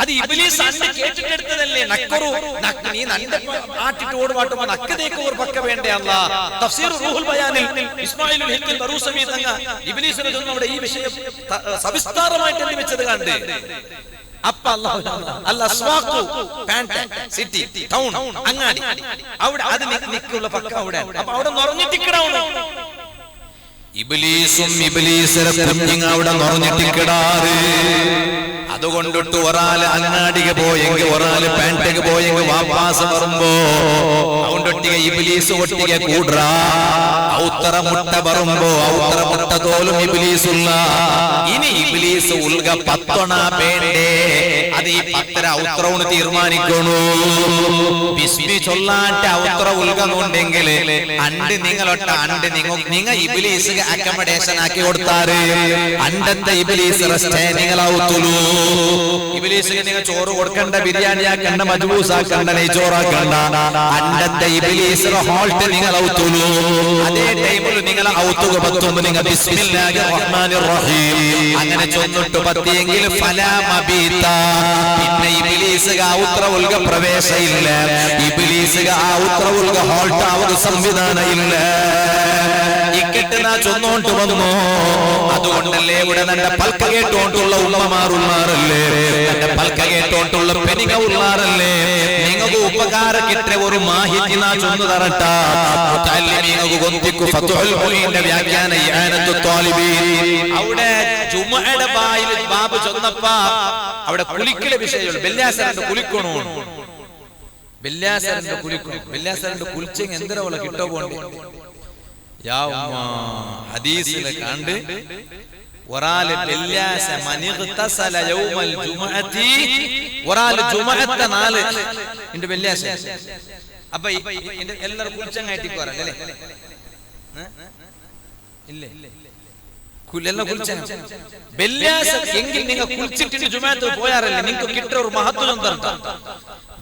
അത് ഇബ്ലീസ് അന്ന് കേട്ടിട്ടെടുത്തതല്ലേ. നക്കറു നീ നന്റെ ആട്ടിട്ട് ഓടുവാട്ടുമ്പോ നക്കതേക്ക് ഒരു പക്ക വേണ്ടേ അല്ല. തഫ്സീർ റൂഹുൽ ബയാനിൽ ഇസ്മായിലുൽ ഹിക്കിൽ ബറൂസമി തങ്ങ ഇബ്ലീസിനെ ചൊന്ന് അവിടെ ഈ വിഷയം സവിസ്താരമായിട്ട് എഴുതി വെച്ചത് കണ്ട് അപ്പ അല്ല സ്വാഖു പാന്റ് സിറ്റി ടൗൺ അങ്ങാടി അവിടെ അത് നിക്കുള്ള പക്ക അവിടെ. അപ്പൊ അവിടെ നിറഞ്ഞിട്ടിക്കടാവുന്നു ഇബ്ലീസും ഇബ്ലീസിനും അവിടെ നിറഞ്ഞിട്ടിക്കടാറ്. അതുകൊണ്ടിട്ട് ഒരാള് അങ്ങാടിക്ക് പോയെങ്കിൽ ഒരാള് പാൻറ്റക്ക് പോയെങ്കിൽ വാപ്പാസ് വരുമ്പോ അതുകൊണ്ടൊട്ടിക ഇബ്ലീസ് ഒട്ടിക കൂട. ഔത്തറ മുട്ട വരുമ്പോ ഔത്തറ മുട്ട തോലും ഇബ്ലീസുള്ള. ഇനി ഇബ്ലീസ് ഉൽഗ പത്തൊണ വേണ്ടേ, അത് ഈ 10 ഔത്രവണ് തീരുമാനിക്കണു. ബിസ്മി ചൊല്ലാണ്ട് ഔത്ര ഉൽഗുണ്ടെങ്കിൽ അണ്ട് നിങ്ങളൊട്ട അണ്ട് നിങ്ങ ഇബ്ലീസ് അക്കമഡേഷൻ ആക്കി കൊടുത്താറ്. അണ്ടത്തെ ഇബ്ലീസ് റെസ്റ്റേ നിങ്ങളൗത്തുലു. ഇബ്ലീസിന് നിങ്ങൾ ചോറ് കൊടുക്കണ്ട, ബിരിയാണി ആക്കണ്ട, മജ്ബൂസ് ആക്കണ്ട, നെയ്ച്ചോറാക്കണ്ട. അണ്ടത്തെ ഇബ്ലീസിന് ഹോൾട്ട് നിങ്ങൾ ഔത്തുലു. അതേ ടൈമിൽ നിങ്ങൾ ഔത്തുക പത്തുമ്പോ നിങ്ങൾ ബിസ്മില്ലാഹിർ റഹ്മാനിർ റഹീം അങ്ങനെ ചൊന്നിട്ട് പത്തിയെങ്കിൽ ഫലാ മബീത. പിന്നെ ഇബ്ലീസ് ഔത്ര ഉൽഗ പ്രവേശ ഇല്ല. ഇബ്ലീസ് ഔത്ര ഉൽഗ ഹോൾട്ട് ആവുക സംവിധാന ഇല്ല. ഇക്കെട്ടിനാ ചൊന്നോണ്ട് വന്നു. അതുകൊണ്ടല്ലേ ഇവിടെ നല്ല പൽക്ക കേട്ടോണ്ടുള്ള ഉമ്മമാറുള്ളാറല്ലേ, നല്ല പൽക്ക കേട്ടോണ്ടുള്ള പെനിക ഉള്ളാറല്ലേ. നിങ്ങൾക്ക് ഉപകാര കിട്ട ഒരു മാഹിതി നാ ചൊന്നു തരട്ട. നിങ്ങൾക്ക് ഗൊന്തിക്കു ഫത്ഹുൽ മുഈന്റെ വ്യാഖ്യാന ഇആനത്തു ത്വാലിബീൻ അവിടെ ജുമുഅയുടെ ബാബ് ചൊന്നപ്പ അവിടെ കുളിക്കലെ വിഷയമുള്ളൂ. ബെല്ലാസരന്റെ കുളിക്കണോ, ബെല്ലാസരന്റെ കുളിക്കണം. ബെല്ലാസരന്റെ കുളിച്ചെങ്കിൽ എന്തിനാ പോലെ കിട്ടോ പോണ്ടേ. ഹദീസിലെ കണ്ട് ഒരാള് ബെല്ലാസ മനിഗ്തസല യൗമൽ ജുമുഅത്തി, ഒരാള് ജുമുഅത്തെ നാല് ഇന്റെ ബെല്ലാസ. അപ്പൊ എല്ലാവരും കുളിച്ചങ്ങായിട്ടിക്ക് വരണ്ടല്ലേ? ഇല്ലേ എല്ലാം കുളിച്ച ബെല്ലാസ എങ്കിൽ നിങ്ങൾ കുളിച്ചിട്ട് ജുമുഅത്ത് പോയാറല്ലേ നിങ്ങൾക്ക് കിട്ടുന്ന ഒരു മഹത്വം തരട്ട.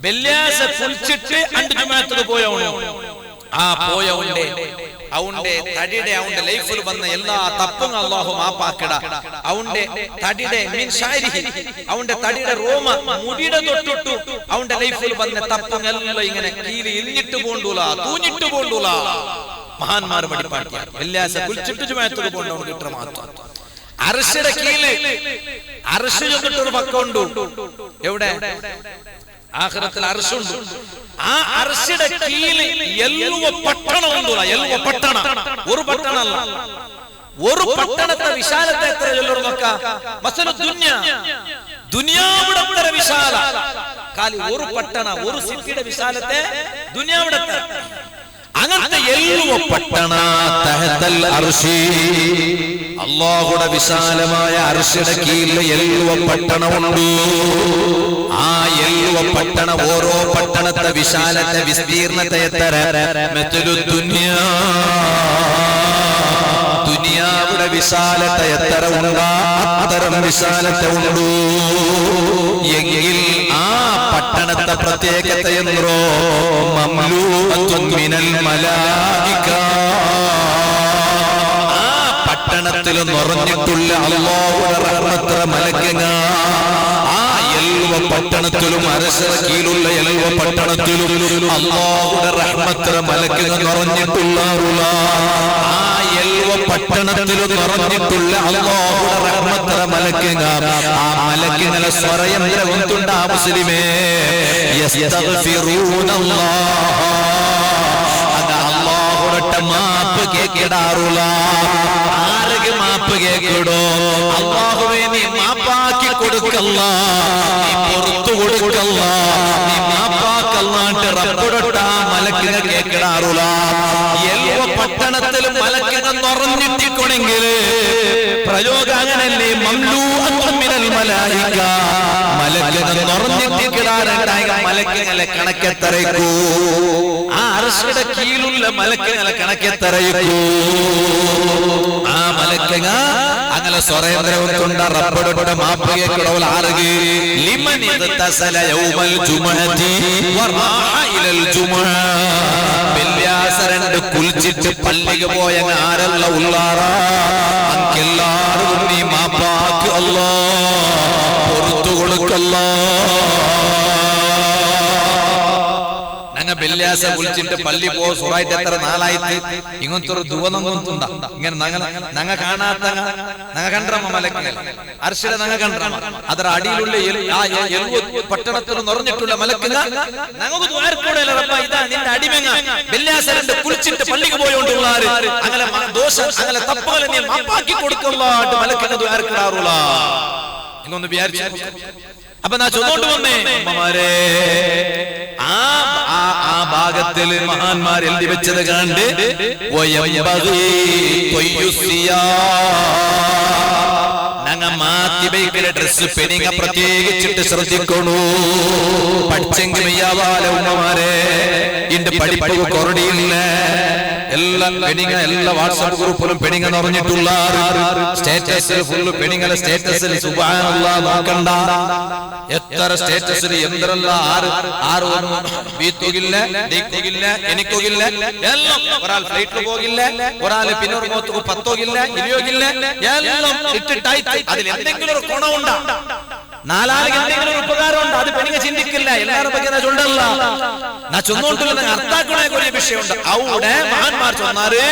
ബെല്ലാസ കുളിച്ചിട്ട് അണ്ട് ജുമുഅത്ത് പോയ ആ പോയ ഉണ്ടേ അവന്റെ തടിയുടെ അവന്റെ ലൈഫിൽ വന്ന എല്ലാ തപ്പും അല്ലാഹു മാപ്പാക്കിട. അവന്റെ തടിയുടെ അവന്റെ തടിയുടെ റോമ മുടിയുടെ തൊട്ടിട്ടു അവന്റെ ലൈഫിൽ വന്ന തപ്പും എല്ലാം ഇങ്ങനെ കീഴി ഇരിഞ്ഞിട്ട് പോണ്ടൂല, തൂഞ്ഞിട്ട് പോണ്ടൂല. മഹാന്മാർ പഠിപ്പാട്ടിയാണ്. വെള്ളിയാഴ്ച കുളിച്ചിട്ട് ജുമാഅത്തിന് പോകണം കിട്ട മാത്രം. അർശിയുടെ കീഴില് അർശ് ചെന്നിട്ടൊരു പക്കമുണ്ട്. എവിടെ? ആഖിറത്തിൽ അർശുണ്ട്. ആ അർശിയുടെ കീഴില് എല്ലുവ പട്ടണം ഉണ്ട്. എല്ലുവ പട്ടണം ഒരു പട്ടണമല്ല, ഒരു പട്ടണത്തെ വിശാലത്തെ എത്ര ചൊല്ലു നോക്കാം. ദുനിയാവിടെ എത്ര വിശാല, കാലി ഒരു പട്ടണ ഒരു സിറ്റിയുടെ വിശാലത്തെ ദുനിയാവിടെ അങ്ങനത്തെ എല്ലുവ പട്ടണ തഹതൽ അർശി, അല്ലാഹുവിന്റെ വിശാലമായ അർശിയുടെ കീഴിൽ എല്ലുവ പട്ടണമുണ്ട്. ആ എല്ലുവ പട്ടണ ഓരോ പട്ടണത്തെ വിശാലത്തെ വിസ്തീർണത്തെ എത്ര മത്ലു ദുനിയാ, ദുനിയാവുടെ വിശാലത്തെ എത്ര ഉണ്ടാ അത്തരം വിശാലത്തെ ഉണ്ടു എങ്കിൽ ആ പട്ടണത്തെ പ്രത്യേകത എന്നോ മംലൂഅത്തുൻ മിനൽ മലായിക, ആ പട്ടണത്തിൽ നിറഞ്ഞിട്ടുള്ള അല്ലാഹുവിന്റെ റഹ്മത്ത് മലക്കുകൾ. ആ എല്ലുവ പട്ടണത്തിലും അർശിന്റെ കീഴിലുള്ള എല്ലുവ പട്ടണത്തിലും അല്ലാഹുവിന്റെ റഹ്മത്ത് മലക്കുകൾ നിറഞ്ഞിട്ടുള്ള ആ എല്ലുവ പട്ടണത്തിലും നിറഞ്ഞിട്ടുള്ള അല്ലാഹുവിന്റെ റഹ്മത്ത് മലക്കുകൾ. ആ മലക്കുകളെ സ്വരം ദ്രവത്തുണ്ട്. ആ മുസ്ലിമേ യസ്തഗ്ഫിറൂനല്ലാഹ്, അത് അല്ലാഹുവിന്റെ മാപ്പ് കേക്കിടാറുള്ള. ആർക്ക് മാപ്പ് കേക്കിടോ? അല്ലാഹുവേ നീ മാപ്പാക്കി കൊടുക്കല്ല, നീ പുറത്തു കൊടുക്കല്ല, നീ മാപ്പാക്കല്ലാണ്ട് റബ്ബുടൊട്ട മലക്കിനെ കേക്കിടാറുള്ള. എല്ലുവ പട്ടണത്തിൽ മലക്കിനെ നിറഞ്ഞിട്ടിക്കൊണെങ്കിൽ പ്രയോഗം അങ്ങനല്ലേ. മംലൂഅത്തുൻ മിനൽ മലായിക, മലക്കിനെ നിറഞ്ഞിട്ടിക്കിടാറുണ്ടായ മലക്കുകളെ കണക്കെത്തറയ്ക്കൂ. ആ അർശിയുടെ കീഴിലുള്ള മലക്കുകളെ കണക്കെത്തറയ്ക്കൂ. ആ മലക്കുക അങ്ങനെ സ്വരേന്ദ്രവത്തുണ്ട റബ്ബുടെ മാപ്പ് കേൾക്കണവൾ ആറുക. ലിമൻ ഇഗ്തസല യൗമൽ ജുമുഅതി വറാഹ ഇലൽ ജുമുഅ, വെള്ളിയാഴ്ച കുളിച്ചിട്ട് പള്ളിക്ക് പോയ ആരല്ല ഉള്ളാറ അൻക്കെല്ലാവർക്കും നീ മാപ്പാക്ക് അല്ലാഹ് പുറത്തു കൊടുക്കല്ലാ. ഞങ്ങൾ വെള്ളിയാഴ്ച വിളിച്ചിട്ട് പള്ളി പോ സുറായിട്ട് എത്ര നാളായിട്ട് ഇങ്ങനത്തെ ഒരു ദുവനൊന്നുണ്ടാ. ഇങ്ങനെ ഞങ്ങൾ കാണാത്ത ഞങ്ങൾ കണ്ടമ്മ മലക്കുകൾ അർശിടെ ഞങ്ങൾ കണ്ടമ്മ അതര അടിയിലുള്ള പട്ടണത്തിൽ നിറഞ്ഞിട്ടുള്ള മലക്കുകൾ ഞങ്ങൾക്ക് ഇതാ നിന്റെ അടിമങ്ങ വെള്ളിയാഴ്ച കുളിച്ചിട്ട് പള്ളിക്ക് പോയോണ്ടുള്ള അങ്ങനെ ദോഷം അങ്ങനെ തപ്പുകളെ നീ മാപ്പാക്കി കൊടുക്കുള്ള മലക്കുകൾ ദ്വാരക്കിടാറുള്ള ഇങ്ങൊന്ന് വിചാരിച്ചു. അപ്പൊ ഞാൻ ചൊന്നോട്ട് വന്നേ അമ്മമാരെ, ആ ഭാഗത്തിൽ മഹാന്മാർ എഴുതി വെച്ചത് കണ്ട് ഞങ്ങ മാറ്റി ബൈക്കിലെ ഡ്രസ് പെണിങ്ങ പ്രത്യേകിച്ചിട്ട് ശ്രദ്ധിക്കണു. പഠിച്ചെങ്കിൽ മെയ്യാവാല ഉമ്മമാരെ ഇന്റെ പഠിപ്പ് കൊറടിയില്ല. എല്ലാ പെണിങ്ങ എല്ലാ വാട്സാപ്പ് ഗ്രൂപ്പിലും പെണിങ്ങ നിറഞ്ഞിട്ടുള്ള സ്റ്റേറ്റസിൽ ഫുള്ള് പെണിങ്ങളെ സ്റ്റേറ്റസിൽ സുബ്ഹാനല്ലാഹ് നോക്കണ്ട. എത്ര സ്റ്റേറ്റസിൽ എന്തെല്ല ആറ് വീത്തുകില്ല ദീക്തികില്ല എനിക്കൊകില്ല എല്ലാം. ഒരാൾ ഫ്ലൈറ്റിൽ പോകില്ല, ഒരാള് പിന്നൊരു മോത്തുക്ക് പത്തോകില്ല ഇരുപതില്ല എല്ലാം ഇട്ടിട്ടായി. അതിൽ എന്തെങ്കിലും ഒരു ഗുണമുണ്ടാ, നാലാൾക്ക് എന്തെങ്കിലും ഒരു ഉപകാരമുണ്ട്, അത് പെണിങ്ങ ചിന്തിക്കില്ല. എല്ലാവരും ಬಗ್ಗೆ ചൊല്ലല്ല നാ ചൊന്നോട്ടുള്ള അർത്ഥാക്കണ ഒരു വിഷയമുണ്ട്. അവിടെ മഹാന്മാർ ചൊന്നാറ്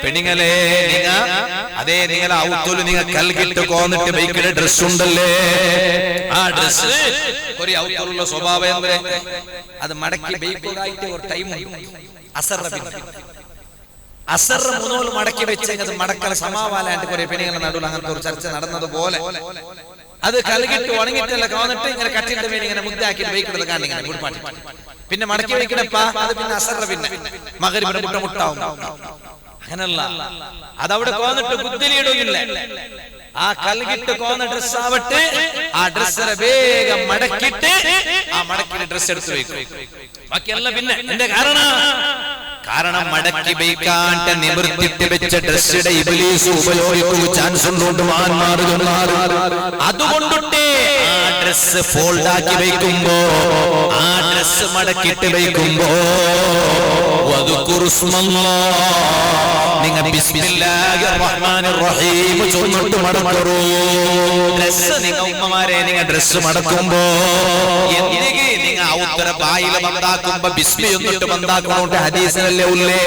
പെണിങ്ങളെ നിങ്ങ അതേ നിങ്ങളെ ഔത്തോല് നിങ്ങ കൽകിട്ട് കോന്നിട്ട് ബൈക്കിലെ ഡ്രസ് ഉണ്ടല്ലേ, ആ ഡ്രസ് ഒരു ഔത്തോലുള്ള സ്വഭാവം വരെ അത് മടക്കി ബൈക്കിലായിട്ട് ഒരു ടൈം അസറ മൂന്നോല് മടക്കി വെച്ച് അത് മടക്കല സമാവാലായിട്ട് കുറെ പെണികളുടെ നടുവിൽ അങ്ങനത്തെ ഒരു ചർച്ച നടന്നതുപോലെ അത് കലകിട്ട് ഉണങ്ങിട്ടല്ല കാന്നിട്ട് ഇങ്ങനെ കട്ടിന്റെ മേലെ ഇങ്ങനെ മുദ്ദാക്കി ബൈക്കിടുന്ന കാണിങ്ങനെ മുടിപ്പാട്ടി പിന്നെ മടക്കി വയ്ക്കണപ്പാ. അത് പിന്നെ അസറ പിന്നെ മഗ്‌രിബിന് മുട്ടാവും. അങ്ങനല്ല, അതവിടെ കോന്നിട്ട് ബുദ്ധിയിടുകയില്ല. ആ കൽകിട്ട് കോന്ന ഡ്രസ് ആവട്ടെ, ആ ഡ്രസ്സിനെ വേഗം മടക്കിട്ട് ആ മടക്കിന്റെ ഡ്രസ് എടുത്ത് വയ്ക്കും. ബാക്കിയല്ല പിന്നെ എന്റെ കാരണം മടക്കി വയ്ക്കാണ്ട് നിവർത്തിട്ട് വെച്ച ഡ്രസ്സിടെ ഇബ്ലീസ് ഉപയോഗിക്കും ചാൻസ് ഉണ്ടോണ്ട് മഹാന്മാർ ചൊന്നാറ്. അതുകൊണ്ടിട്ടേ ആ ഡ്രസ് ഫോൾഡ് ആക്കി വയ്ക്കുമ്പോ, ആ ഡ്രസ് മടക്കിട്ട് വയ്ക്കുമ്പോ നിങ്ങൾ ബിസ്മില്ലാഹിർ റഹ്മാനിർ റഹീം ചൊല്ലിട്ട് മടക്കറൂ. ഡ്രസ് നിങ്ങൾ ഉമ്മമാരെ നിങ്ങൾ ഡ്രസ് മടക്കുമ്പോ എന്തിಗೆ നിങ്ങൾ ഔത്തര ബായിൽ ബന്ധാക്കുമ്പോ ബിസ്മി ചൊല്ലിട്ട് ബന്ധാക്കണോട്ട് ഹദീസിലല്ലേ ഉള്ളേ.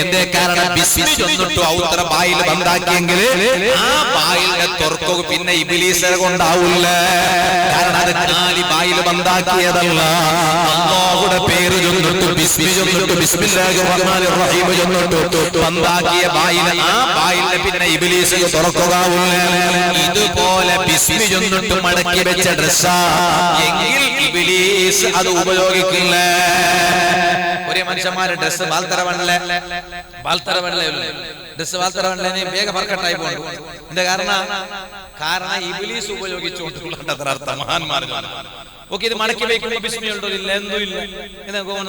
എന്തേ കാരണം? ബിസ്മി ചൊല്ലിട്ട് ഔത്തര ബായിൽ ബന്ധാക്കിയെങ്കിൽ ആ ബായിലെ തുറക്കു പിന്നെ ഇബ്ലീസിനെ കൊണ്ടാവൂല. കാരണം അത് കാലി ബായിൽ ബന്ധാക്കിയതല്ല. അല്ലാഹുവിന്റെ പേര് ചൊല്ലിട്ട് ബിസ്മി ചൊല്ലിട്ട് ബിസ്മില്ലാഹിർ റഹ്മാനിർ റഹീം ചൊല്ലിട്ട് ബന്ധാക്കിയ ബായിൽ ആ ബായിലെ പിന്നെ ഇബ്ലീസിനെ തുറക്കുകയാവില്ല. ഇതുപോലെ ബിസ്മി ചൊല്ലിട്ട് മടക്കി വെച്ച ഡ്രസ്സാ എങ്കിൽ ഇബ്ലീസ് അത് ഉപയോഗിക്കില്ല. ഒരേ മനുഷ്യന്മാരുടെ ഡ്രസ് ബാൽത്തരവണ്ണ ഡ്രസ് ബാൽത്തരവണ്ണ വേഗം ഫർക്കട്ടായി പോകും. എന്താ കാരണം? ഇബ്ലീസ് ഉപയോഗിച്ചുകൊണ്ടുള്ള മഹാന്മാർ ഓക്കെ. ഇത് മടക്കി വയ്ക്കുമ്പോ ബിസ്മി ഉണ്ടോ ഇല്ല, എന്തും ഇല്ല,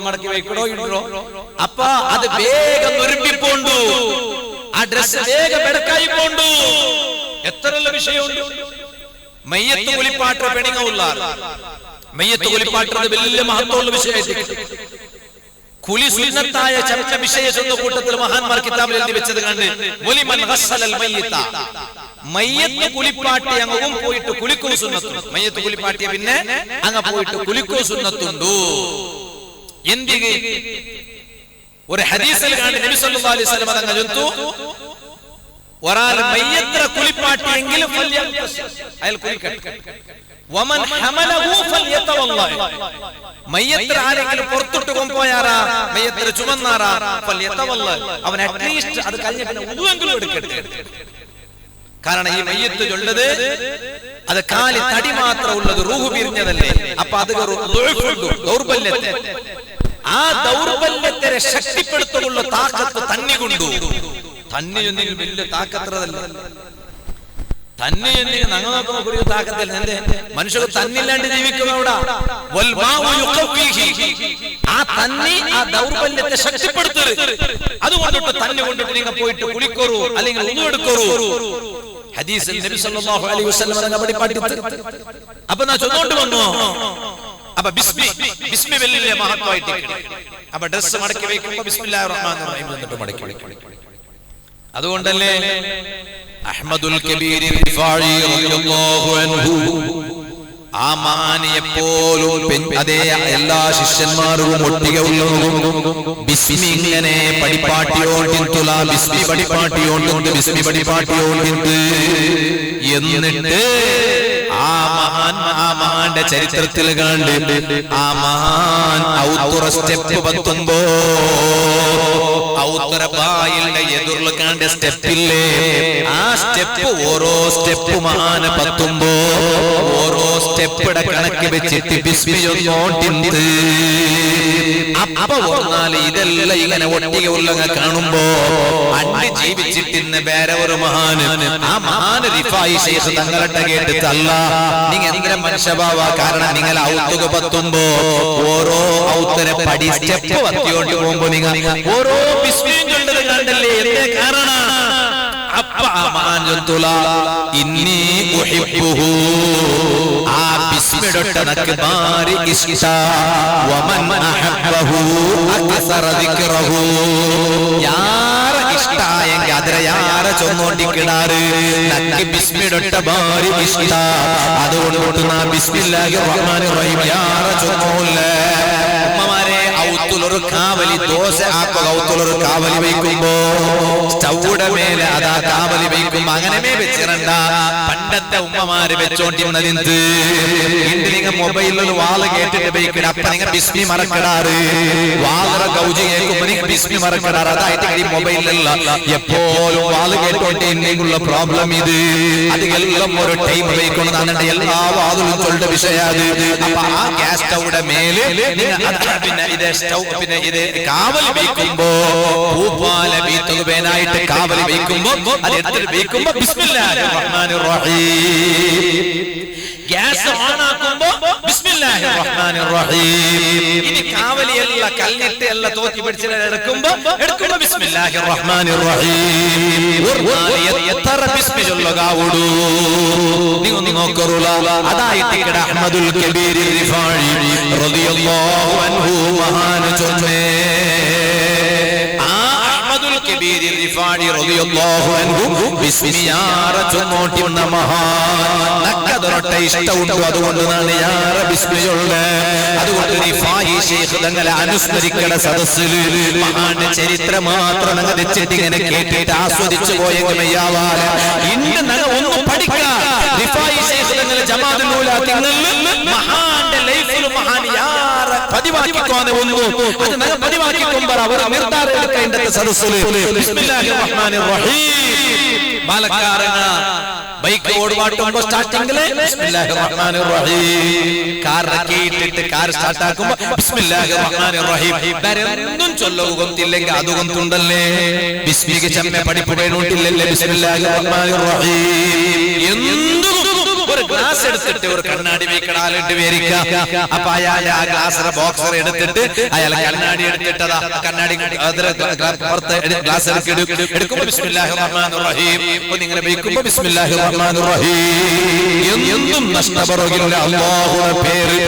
മടക്കി വയ്ക്കണോ ഇടോ. അപ്പൊ അത് വേഗം ഒരുമ്പിപ്പോണ്ടു, ആ ഡ്രസ് വേഗം വെടക്കായി പോണ്ടു. എത്ര വിഷയമുണ്ട്. മയ്യത്ത് കുളിപ്പാട്ട് പെണിങ്ങുള്ള മയ്യത്ത് കുളിപ്പാട്ടുന്നത് വലിയ മഹത്വമുള്ള വിഷയമായിട്ട് കുലി സുന്നത്തായ ചർച്ച വിഷയ കൂട്ടത്തിൽ മഹാന്മാർ കിതാബിൽ എഴുതി വെച്ചത് കണ്ട് മയ്യത്ത് കുളിപ്പാട്ടി അങ്ങും പോയിട്ട് കുളിക്കൂ സുന്നത്തുണ്ട്. മയ്യത്ത് കുളിപ്പാട്ടിയ പിന്നെ അങ്ങ് പോയിട്ട് കുളിക്കൂ സുന്നത്തുണ്ടു. എന്തിന്? ഒരു ഹദീസിൽ കണ്ട് നബി സല്ലല്ലാഹു അലൈഹി വസല്ലം അങ്ങ് ചൊല്ലുന്നു, ഒരാൾ മയ്യത്ത് കുളിപ്പാട്ടിയെങ്കിലും അയാൾ കുളിക്കട്ടെ. വമൻ ഹമലഹു ഫൽയതവല്ലഹ്. മയ്യത്ത് ആരെങ്കിലും പുറത്തോട്ട് കൊണ്ടുപോയാറാ, മയ്യത്ത് ചുമന്നാറാ, ഫൽയതവല്ലഹ്. അവൻ അറ്റ്ലീസ്റ്റ് അത് കഴിഞ്ഞിട്ട് ഉദുവെങ്കിലും എടുക്കട്ടെ. കാരണം ഈ മയ്യത്ത് ചൊല്ലത് അത് കാലി തടി മാത്രം ഉള്ളത്, റൂഹ് പിരിഞ്ഞതല്ലേ. അപ്പൊ അത് ദൗർബല്യത്തെ, ആ ദൗർബല്യത്തെ ശക്തിപ്പെടുത്തുള്ള താക്കത്ത് തന്നി കൊണ്ടു. തന്നി എന്തെങ്കിലും വലിയ താക്കത്രതല്ല. തന്നെ ഞങ്ങൾ നോക്കുമ്പോ ഒരു താക്കത്തില്ല. എന്റെ മനുഷ്യർ തന്നില്ലാണ്ട് ജീവിക്കുക അവിടെ. ആ തന്നി ആ ദൗർബല്യത്തെ ശക്തിപ്പെടുത്തരുത്. അതുകൊണ്ടിട്ട് തന്നെ കൊണ്ടിട്ട് നിങ്ങൾ പോയിട്ട് കുളിക്കോറൂ അല്ലെങ്കിൽ ഒന്നും എടുക്കോറൂ. ഹദീസിൽ നബി സല്ലല്ലാഹു അലൈഹി വസല്ലം പഠിപ്പാട്ടി. അപ്പൊ ഞാൻ ചൊന്നോണ്ട് വന്നു. അപ്പൊ ബിസ്മി വലിയ മഹത്വമായിട്ട്. അപ്പൊ ഡ്രസ് മടക്കി വയ്ക്കുമ്പോ ബിസ്മില്ലാഹിർ റഹ്മാനിർ റഹീം എന്നിട്ട് മടക്കി വയ്ക്കും. അതുകൊണ്ടല്ലേ അഹ്മദുൽ കബീർ റിഫാഇ റളിയല്ലാഹു അൻഹു ആ മഹാൻ എപ്പോഴും അതേ എല്ലാ ശിഷ്യന്മാരും ഒട്ടിക ഉള്ളതും ബിസ്മി ഇങ്ങനെ പഠിപ്പാട്ടിയോണ്ടിന്തുല ബിസ്മി പഠിപ്പാട്ടിയോണ്ട് ബിസ്മി പഠിപ്പാട്ടിയോണ്ടിന്ത് എന്നിട്ട് ആ മഹാന്റെ ചരിത്രത്തിൽ കണ്ട് ആ മഹാൻ ഔത്തുറ സ്റ്റെപ്പ് പത്തുമ്പോ ഔത്തുറ ബായിലെ എതിർല് കണ്ട സ്റ്റെപ്പില്ലേ, ആ സ്റ്റെപ്പ് ഓരോ സ്റ്റെപ്പ് മഹാന് പത്തുമ്പോ ഓരോ സ്റ്റെപ്പിടെ കണക്ക് വെച്ചിട്ട് ബിസ്മി ചൊല്ലിയോണ്ടിന്ത്. അപ്പൊ പറഞ്ഞാൽ ഇതെല്ലാം ഇങ്ങനെ ഒട്ടിക ഉള്ളങ്ങ കാണുമ്പോ അന്ന് ജീവിച്ചിട്ടിന്ന് വേറെ ഒരു മഹാന്, ആ മഹാന് റിഫായി ശൈഖ് തങ്ങളുടെ കേട്ടിട്ട് അല്ല നിങ്ങൾ എന്തിനാ മനുഷ്യഭാവ. കാരണം നിങ്ങൾ ഔത്തുക പത്തുമ്പോ ഓരോ ഔത്തര പടി സ്റ്റെപ്പ് പത്തിയോണ്ട് പോകുമ്പോ നിങ്ങൾ ഓരോ ബിസ്മിയും ചൊല്ലത് കണ്ടല്ലേ. എന്തേ കാരണം? അപ്പ ആ മഹാൻ ചൊല്ലുല ഇന്നി ഉഹിബ്ബുഹു, ആ ബിസ്മിയുടെ തനക്ക് ഭാരി ഇഷ്ട. വമൻ അഹബ്ബഹു അക്സറ ദിക്റഹു, യാര ഇഷ്ടായെങ്കിൽ അതിരെ യാര ചൊന്നോണ്ടിക്കിടാറ് നക്ക് ബിസ്മിയുടെ ഭാരി ഇഷ്ട. അതുകൊണ്ട് നാ ബിസ്മില്ലാഹിർ റഹ്മാനിർ റഹീം യാര ചൊന്നോല്ല. ഉമ്മമാരെ ഔത്തുലൊരു കാവലി ദോശ ആക്കുക, ഔത്തുലൊരു കാവലി വയ്ക്കുമ്പോ സ്റ്റൗടെ മേലെ അതാ കാവലി വയ്ക്കുമ്പോ അങ്ങനെ വെച്ചിരണ്ട. പണ്ടത്തെ ഉമ്മമാര് വെച്ചോണ്ടിരുന്നത് നിങ്ങൾ മൊബൈലിൽ വാള് കേട്ടിട്ട് വയ്ക്കണ. അപ്പൊ നിങ്ങൾ ബിസ്മി മറക്കിടാറ്. വാളറ ഗൗജി കേൾക്കുമ്പോ നിങ്ങൾ ബിസ്മി മറക്കിടാറ്. അതായിട്ട് ഈ മൊബൈലിലല്ല എപ്പോഴും വാള് കേട്ടോണ്ടിനുള്ള പ്രോബ്ലം ഇത്. അത് എല്ലാം ഒരു ടൈം വയ്ക്കണമെന്നാണ് എല്ലാ വാതിലും ചൊല്ലുന്ന വിഷയാണ്. അപ്പൊ ആ ഗ്യാസ് സ്റ്റൗടെ മേലെ പിന്നെ ഇത് സ്റ്റൗ പിന്നെ ഇത് കാവലി വയ്ക്കുമ്പോ പൂപ്പാല വീത്തുകേനായിട്ട് കാവലി വയ്ക്കുമ്പോ അത് എടുത്തിട്ട് വയ്ക്കുമ്പോ ബിസ്മില്ലാഹിർ റഹ്മാനിർ റഹീം. ഗ്യാസ് ഓൺ ആക്കുമ്പോ ബിസ്മില്ലാഹിർ റഹ്മാനിർ റഹീം. ഇനി കാവലിയല്ല കല്ലിട്ട് എല്ലാം തോത്തി പിടിച്ച് എടുക്കുമ്പോ ബിസ്മില്ലാഹിർ റഹ്മാനിർ റഹീം. എത്ര ബിസ്മി ചൊല്ലുകാവുടൂ നിങ്ങൾ നോക്കറുല. അതായിട്ട് അഹ്മദുൽ കബീർ റിഫാഇ റളിയല്ലാഹു അൻഹു മഹാൻ ചൊല്ലേ ഗിഫാരി റളിയല്ലാഹു അൻഹു ബിസ്മിയാറ ചൊന്നോട്ടിന്ന മഹാൻ നക്കദറട്ടെ ഇഷ്ടമുണ്ടോ അതുകൊണ്ടാണ് യാറ ബിസ്മിയുള്ള അതുകൊണ്ട് റിഫായി ശൈഖ് തങ്ങളെ അനുസ്മരിക്കണ സദസ്സിൽ മഹാന്റെ ചരിത്രം മാത്രം അങ്ങ് വെച്ചിട്ട് ഇങ്ങനെ കേട്ടിട്ട് ആസ്വദിച്ചു പോയെങ്കിൽ മയ്യാവാല ഇന്ന് നഗ ഒന്നും പഠിക്കാം റിഫായി ശൈഖ് തങ്ങളെ ജമാഅത്തുൽ ഉല തിങ്ങൾ മഹാന്റെ ലൈഫിൽ മഹാൻ യാറ പതിവാക്കിക്കോനെ ഒന്നു അത് നഗ പതിവാക്കിക്കുമ്പോൾ അവർ നിർദ്ധാര എടുക്കേണ്ട സദസ്സിൽ ബിസ്മില്ലാഹിർ റഹ്മാനിർ റഹീം ബാലക്കാരന ബൈക്ക് ഓടുവാട്ടുമ്പോ സ്റ്റാർട്ടിംഗില് ബിസ്മില്ലാഹിർ റഹ്മാനിർ റഹീം കാർ റക്കീട്ടിട്ട് കാർ സ്റ്റാർട്ട് ആക്കുമ്പോ ബിസ്മില്ലാഹിർ റഹ്മാനിർ റഹീം വേറെന്തും ചൊല്ലുകത്തില്ലെങ്കിൽ അതുകൊണ്ടുണ്ടല്ലേ ബിസ്മിക്ക് ചമ്മ പഠിപ്പ് വേണോട്ടില്ലല്ലേ ബിസ്മില്ലാഹിർ റഹ്മാനിർ റഹീം എന്തും ഒരു ഗ്ലാസ് എടുത്തിട്ട് ഒരു കണ്ണാടി വീക്കടാലിട്ട് വേരിക്കാം അപ്പൊ അയാൾ ആ ഗ്ലാസിന്റെ ബോക്സർ എടുത്തിട്ട് അയാൾ കണ്ണാടി എടുത്തിട്ട് കണ്ണാടി പുറത്ത് ഗ്ലാസ് എടുക്കുമ്പോ ബിസ്മില്ലാഹിർ റഹ്മാനിർ റഹീം ഇങ്ങനെ വയ്ക്കുമ്പോ ബിസ്മില്ലാഹിർ റഹ്മാനിർ റഹീം എന്തും നഷ്ടപറകില്ല അല്ലാഹുവിന്റെ പേര്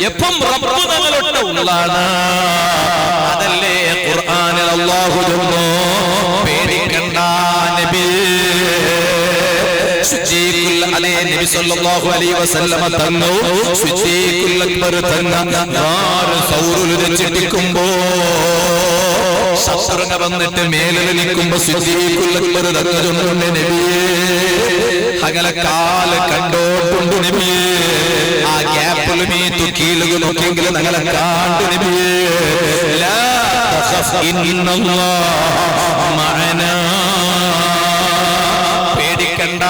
എപ്പം റബ്ബ് നമ്മളൊട്ട ഉള്ളാണ് അതല്ലേ ഖുർആനിൽ അല്ലാഹു ചൊന്നു പേടിക്കണ്ട നബി നബി സല്ലല്ലാഹു അലൈഹി വസല്ലമ തന്നു സിദ്ദീഖുൽ അക്ബർ തന്ന സൗറുൽ വെച്ചിട്ടിക്കുമ്പോ ശത്രുങ്ങ വന്നിട്ട് മേലിൽ നിൽക്കുമ്പോ സിദ്ദീഖുൽ അക്ബർ തന്ന ചൊല്ലുന്ന നബിയേ അകലക്കാല് കണ്ടോട്ടുണ്ട് നബിയേ ആ ഗ്യാപ്പിൽ നീ തുക്കീലുകൾ നോക്കിയെങ്കിൽ അകലെ കാണ്ടു നബിയേ ലാ തഖഫ് ഇന്നല്ലാഹ മഅനാ പേടിക്കണ്ട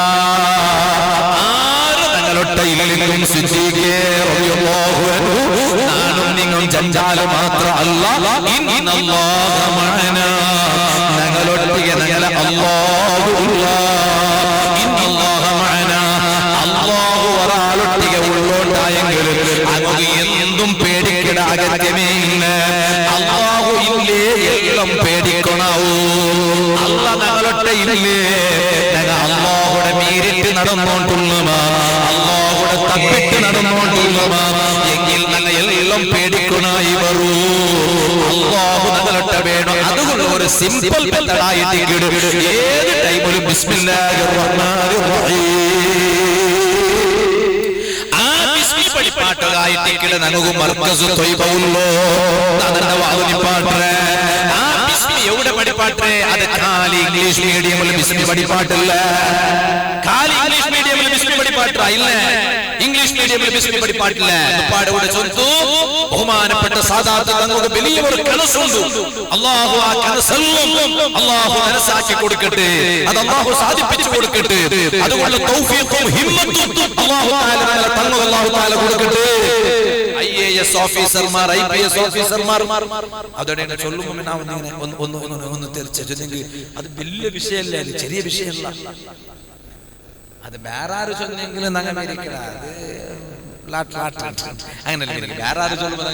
നാനും നിങ്ങൾ ജഞ്ചാല് മാത്രമല്ല ഞങ്ങളൊട്ടിಗೆ ഞങ്ങളെ അല്ലാഹു അല്ലാഹു ഒരാളൊട്ടിಗೆ ഉള്ളോണ്ടായെങ്കിൽ അത് എന്തും പേടിക്കട അകത്യമേ ഇല്ല അല്ലാഹു ഇല്ലേ എല്ലാം പേടിക്കണവൂ അല്ല ഞങ്ങളൊട്ടെ ഇല്ലേ ഞങ്ങൾ അല്ലാഹുടെ മീരിട്ട് നടന്നോണ്ടുള്ളമാ അല്ലാഹുടെ തപ്പിട്ട് നടന്നോണ്ടുള്ളമാ എങ്കിൽ ഞങ്ങൾ എല്ലാം പേടിക്കണായി വരൂ അല്ലാഹു ഞങ്ങളൊട്ടെ വേണം അതുകൊണ്ട് ഒരു സിമ്പിൾ മെത്തഡായിട്ട് ഏത് ടൈമിലും ബിസ്മില്ലാഹിർ റഹ്മാനിർ റഹീം പാട്ടുകായിട്ട് നമുക്ക് മർക്കസ് തൊയ്ബഉല്ലോ അതിന്റെ വാദി പാട്ട് ആ ബിസ്മി എവിടെ പഠിപ്പാട്ടേ അത് ഖാലി ഇംഗ്ലീഷ് മീഡിയമിൽ ബിസ്മി പഠിപ്പാട്ടില്ല ഖാലി ഇംഗ്ലീഷ് മീഡിയമിൽ ബിസ്മി പഠിപ്പാട്ട ഇല്ല ഇംഗ്ലീഷ് മീഡിയമിൽ ബിസ്മി പഠിപ്പാട്ടില്ല പാടുകൂടെ ചൊല്ലുന്നു ബഹുമാനപ്പെട്ട സാദാത്ത് തങ്ങൾക്ക് വലിയ ഒരു കനസുണ്ട് അല്ലാഹു ആ കനസെല്ലാം അല്ലാഹു മനസ്സാക്കി കൊടുക്കട്ടെ അത് അല്ലാഹു സാധിപ്പിച്ചു കൊടുക്കട്ടെ അതുകൊണ്ട് തൗഫീഖും ഹിമ്മത്തും അല്ലാഹു തആല തങ്ങൾക്ക് അല്ലാഹു തആല കൊടുക്കട്ടെ IAS ഓഫീസർമാർ IPS ഓഫീസർമാർ അതോടെ ചൊല്ലുമ്പോൾ ഒന്ന് തീർച്ചയായിട്ടും അത് വലിയ വിഷയമല്ല അത് ചെറിയ വിഷയമല്ല അത് വേറെ ആര് ചൊല്ലെങ്കിലും അങ്ങനെ അങ്ങനല്ലേ വേറെ ആര് ചൊല്ലുമ്പോൾ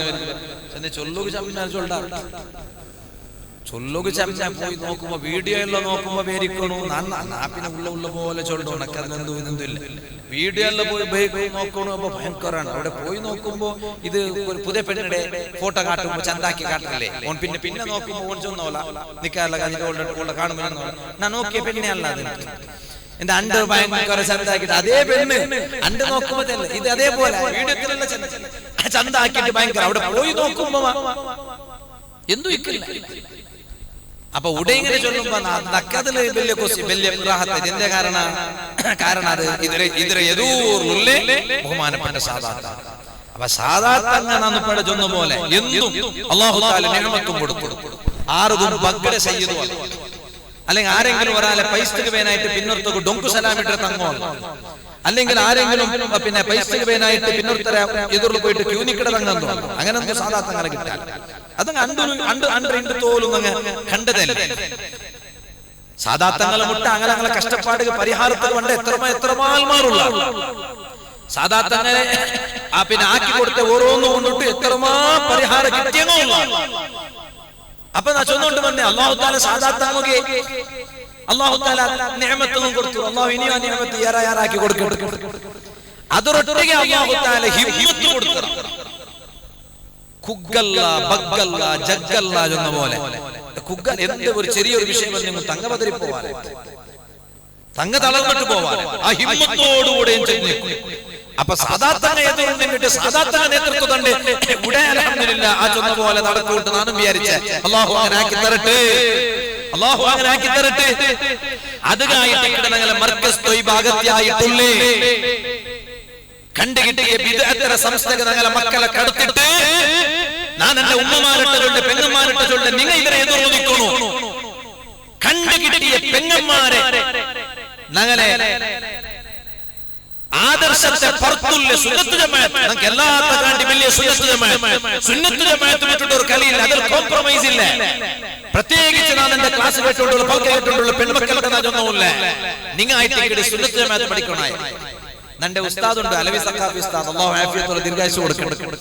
ചൊല്ലുക ചമ്മ ചൊല്ലുക ചമ്മ പോയി നോക്കുമ്പോ വീഡിയോ എല്ലാം നോക്കുമ്പോ പേരിക്കണു പിന്നെ ഉള്ള പോലെ ചൊല്ലു ഉണക്ക് അതിനെന്തോ ഇതെന്തോ ഇല്ല വീഡിയോ എല്ലാം പോയി നോക്കണു അപ്പൊ ഭയങ്കരമാണ് അവിടെ പോയി നോക്കുമ്പോ ഇത് ഒരു പുതിയ പെണ്ണിടെ ഫോട്ടോ കാട്ടുമ്പോ ചന്താക്കി കാട്ടില്ലേ ഓൻ പിന്നെ നോക്കുമ്പോ ഓൺ ചൊന്നോല നിക്കാനുള്ള കാണുമ്പോ ഞാൻ നോക്കിയ പെണ്ണെ അല്ല അത് എന്റെ അണ്ട് ഭയങ്കര ചന്താക്കിട്ട് അതേ പെണ്ണ് അണ്ട് നോക്കുമ്പോ ഇത് അതേപോലെ വീഡിയോത്തിലുള്ള ചന്താക്കിട്ട് ഭയങ്കര അവിടെ പോയി നോക്കുമ്പോ എന്തു ഇക്കില്ല അപ്പൊ ഉടനെ ഇങ്ങനെ ചൊല്ലുമ്പോ നക്കതില് വലിയ ഇതിന്റെ കാരണം അത് ഇതിരെ എതൂറുള്ളേ ബഹുമാനപ്പെട്ട സാദാത്ത് അപ്പൊ സാദാത്ത് അങ്ങനെ ചൊന്ന പോലെ എന്നും അല്ലാഹു തആല നിഅമത്തും കൊടുത്തു ആറും ബഗ്ഗടെ സയ്യിദു അല്ലെങ്കിൽ ആരെങ്കിലും ഒരാളെ പൈസക്ക് വേനായിട്ട് പിന്നൊരുത്തക്ക് ഡൊങ്കു സലാമിട്ട് തങ്ങോ അല്ലെങ്കിൽ ആരെങ്കിലും പിന്നെ പൈസക്ക് വേനായിട്ട് പിന്നൊരുത്തരെ എതിർന്ന് പോയിട്ട് ക്യൂനിക്കിട തങ്ങോ അങ്ങനെ സാദാത്ത് അങ്ങനെ കിട്ടാൻ അതങ്ങ് അണ്ട് തോലും അങ്ങ് കണ്ടതല്ലേ സാദാത്തങ്ങളെ മുട്ട അങ്ങനെ കഷ്ടപ്പാട് പരിഹാരത്തിൽ കൊണ്ട് എത്രമാൽമാറുള്ള സാദാത്തങ്ങളെ പിന്നെ ആക്കി കൊടുത്ത ഓരോന്നും കൊണ്ടിട്ട് എത്രമാ പരിഹാരം കിട്ടിയമോ അപ്പൊ ഞാൻ ചൊന്നുകൊണ്ട് വന്നേ അല്ലാഹു തആല സാദാത്തങ്ങുകെ അല്ലാഹു തആല നിഅമത്തും കൊടുത്തു അല്ലാഹു ഇനിയും ആ നിഅമത്ത് യാറാക്കി കൊടുക്കട്ടെ അതരൊട്ടിಗೆ അല്ലാഹു തആല ഹിമ്മത്ത് കൊടുത്തു കുഗ്ഗല്ല ബഗ്ഗല്ല ജഗ്ഗല്ല എന്ന പോലെ കുഗ്ഗാൻ എന്ത് ഒരു ചെറിയൊരു വിഷയം നിങ്ങൾ തങ്ങ പതറി പോവാൻ, തങ്ങ തളർന്നിട്ട് പോവാൻ ആ ഹിമ്മത്തോടുകൂടെയും ചെന്ന്. അപ്പൊ സാധാരണ എതിർന്നിട്ട് സാധാരണ നേതൃത്വം തന്നെ ഇവിടെ അൽഹംദുലില്ലാ ആ ചൊന്ന പോലെ നടക്കൂട്ട് നാനും വിചാരിച്ച അല്ലാഹു അങ്ങനെ ആക്കി തരട്ടെ, അല്ലാഹു അങ്ങനെ ആക്കി തരട്ടെ. അത് കഴിഞ്ഞിട്ട് ഞങ്ങളെ മർക്കസ് ത്വയ്ബ അകത്തിയായിട്ടുള്ളേ കണ്ടു കിട്ടിയ ബിദ്അത്തര സംസ്ഥകൾ ഞങ്ങളെ മക്കളെ കടത്തിട്ട് ഞാൻ എന്റെ ഉമ്മമാരുടെ ചൊല്ല് പെങ്ങന്മാരുടെ ചൊല്ല് നിങ്ങൾ ഇവരെ എതിർന്നിരിക്കണു. കണ്ടു കിട്ടിയ പെങ്ങന്മാരെ ഞങ്ങളെ ആദർശത്തെ പുറത്തുള്ള സുന്നത്ത് ജമാഅത്ത്, നമുക്ക് എല്ലാത്ത കാണ്ടി വലിയ സുന്നത്ത് ജമാഅത്ത് വിട്ടിട്ട് ഒരു കളിയില്ല, അതിൽ കോംപ്രമൈസ് ഇല്ല. പ്രത്യേകിച്ച് ഞാൻ എന്റെ ക്ലാസ് കേട്ടുകൊണ്ടുള്ള പൽക്ക കേട്ടുകൊണ്ടുള്ള പെൺമക്കൾക്ക് അതൊന്നുമില്ല. നിങ്ങൾ ആയിട്ട് സുന്നത്ത് ജമാഅത്ത് പഠിക്കണേ. നന്റെ ഉസ്താദുണ്ട് അലവി സഖാഫി ഉസ്താദ്, അല്ലാഹു ആഫിയത്തുള്ള ദീർഘായുസ്സ് കൊടുക്കണം.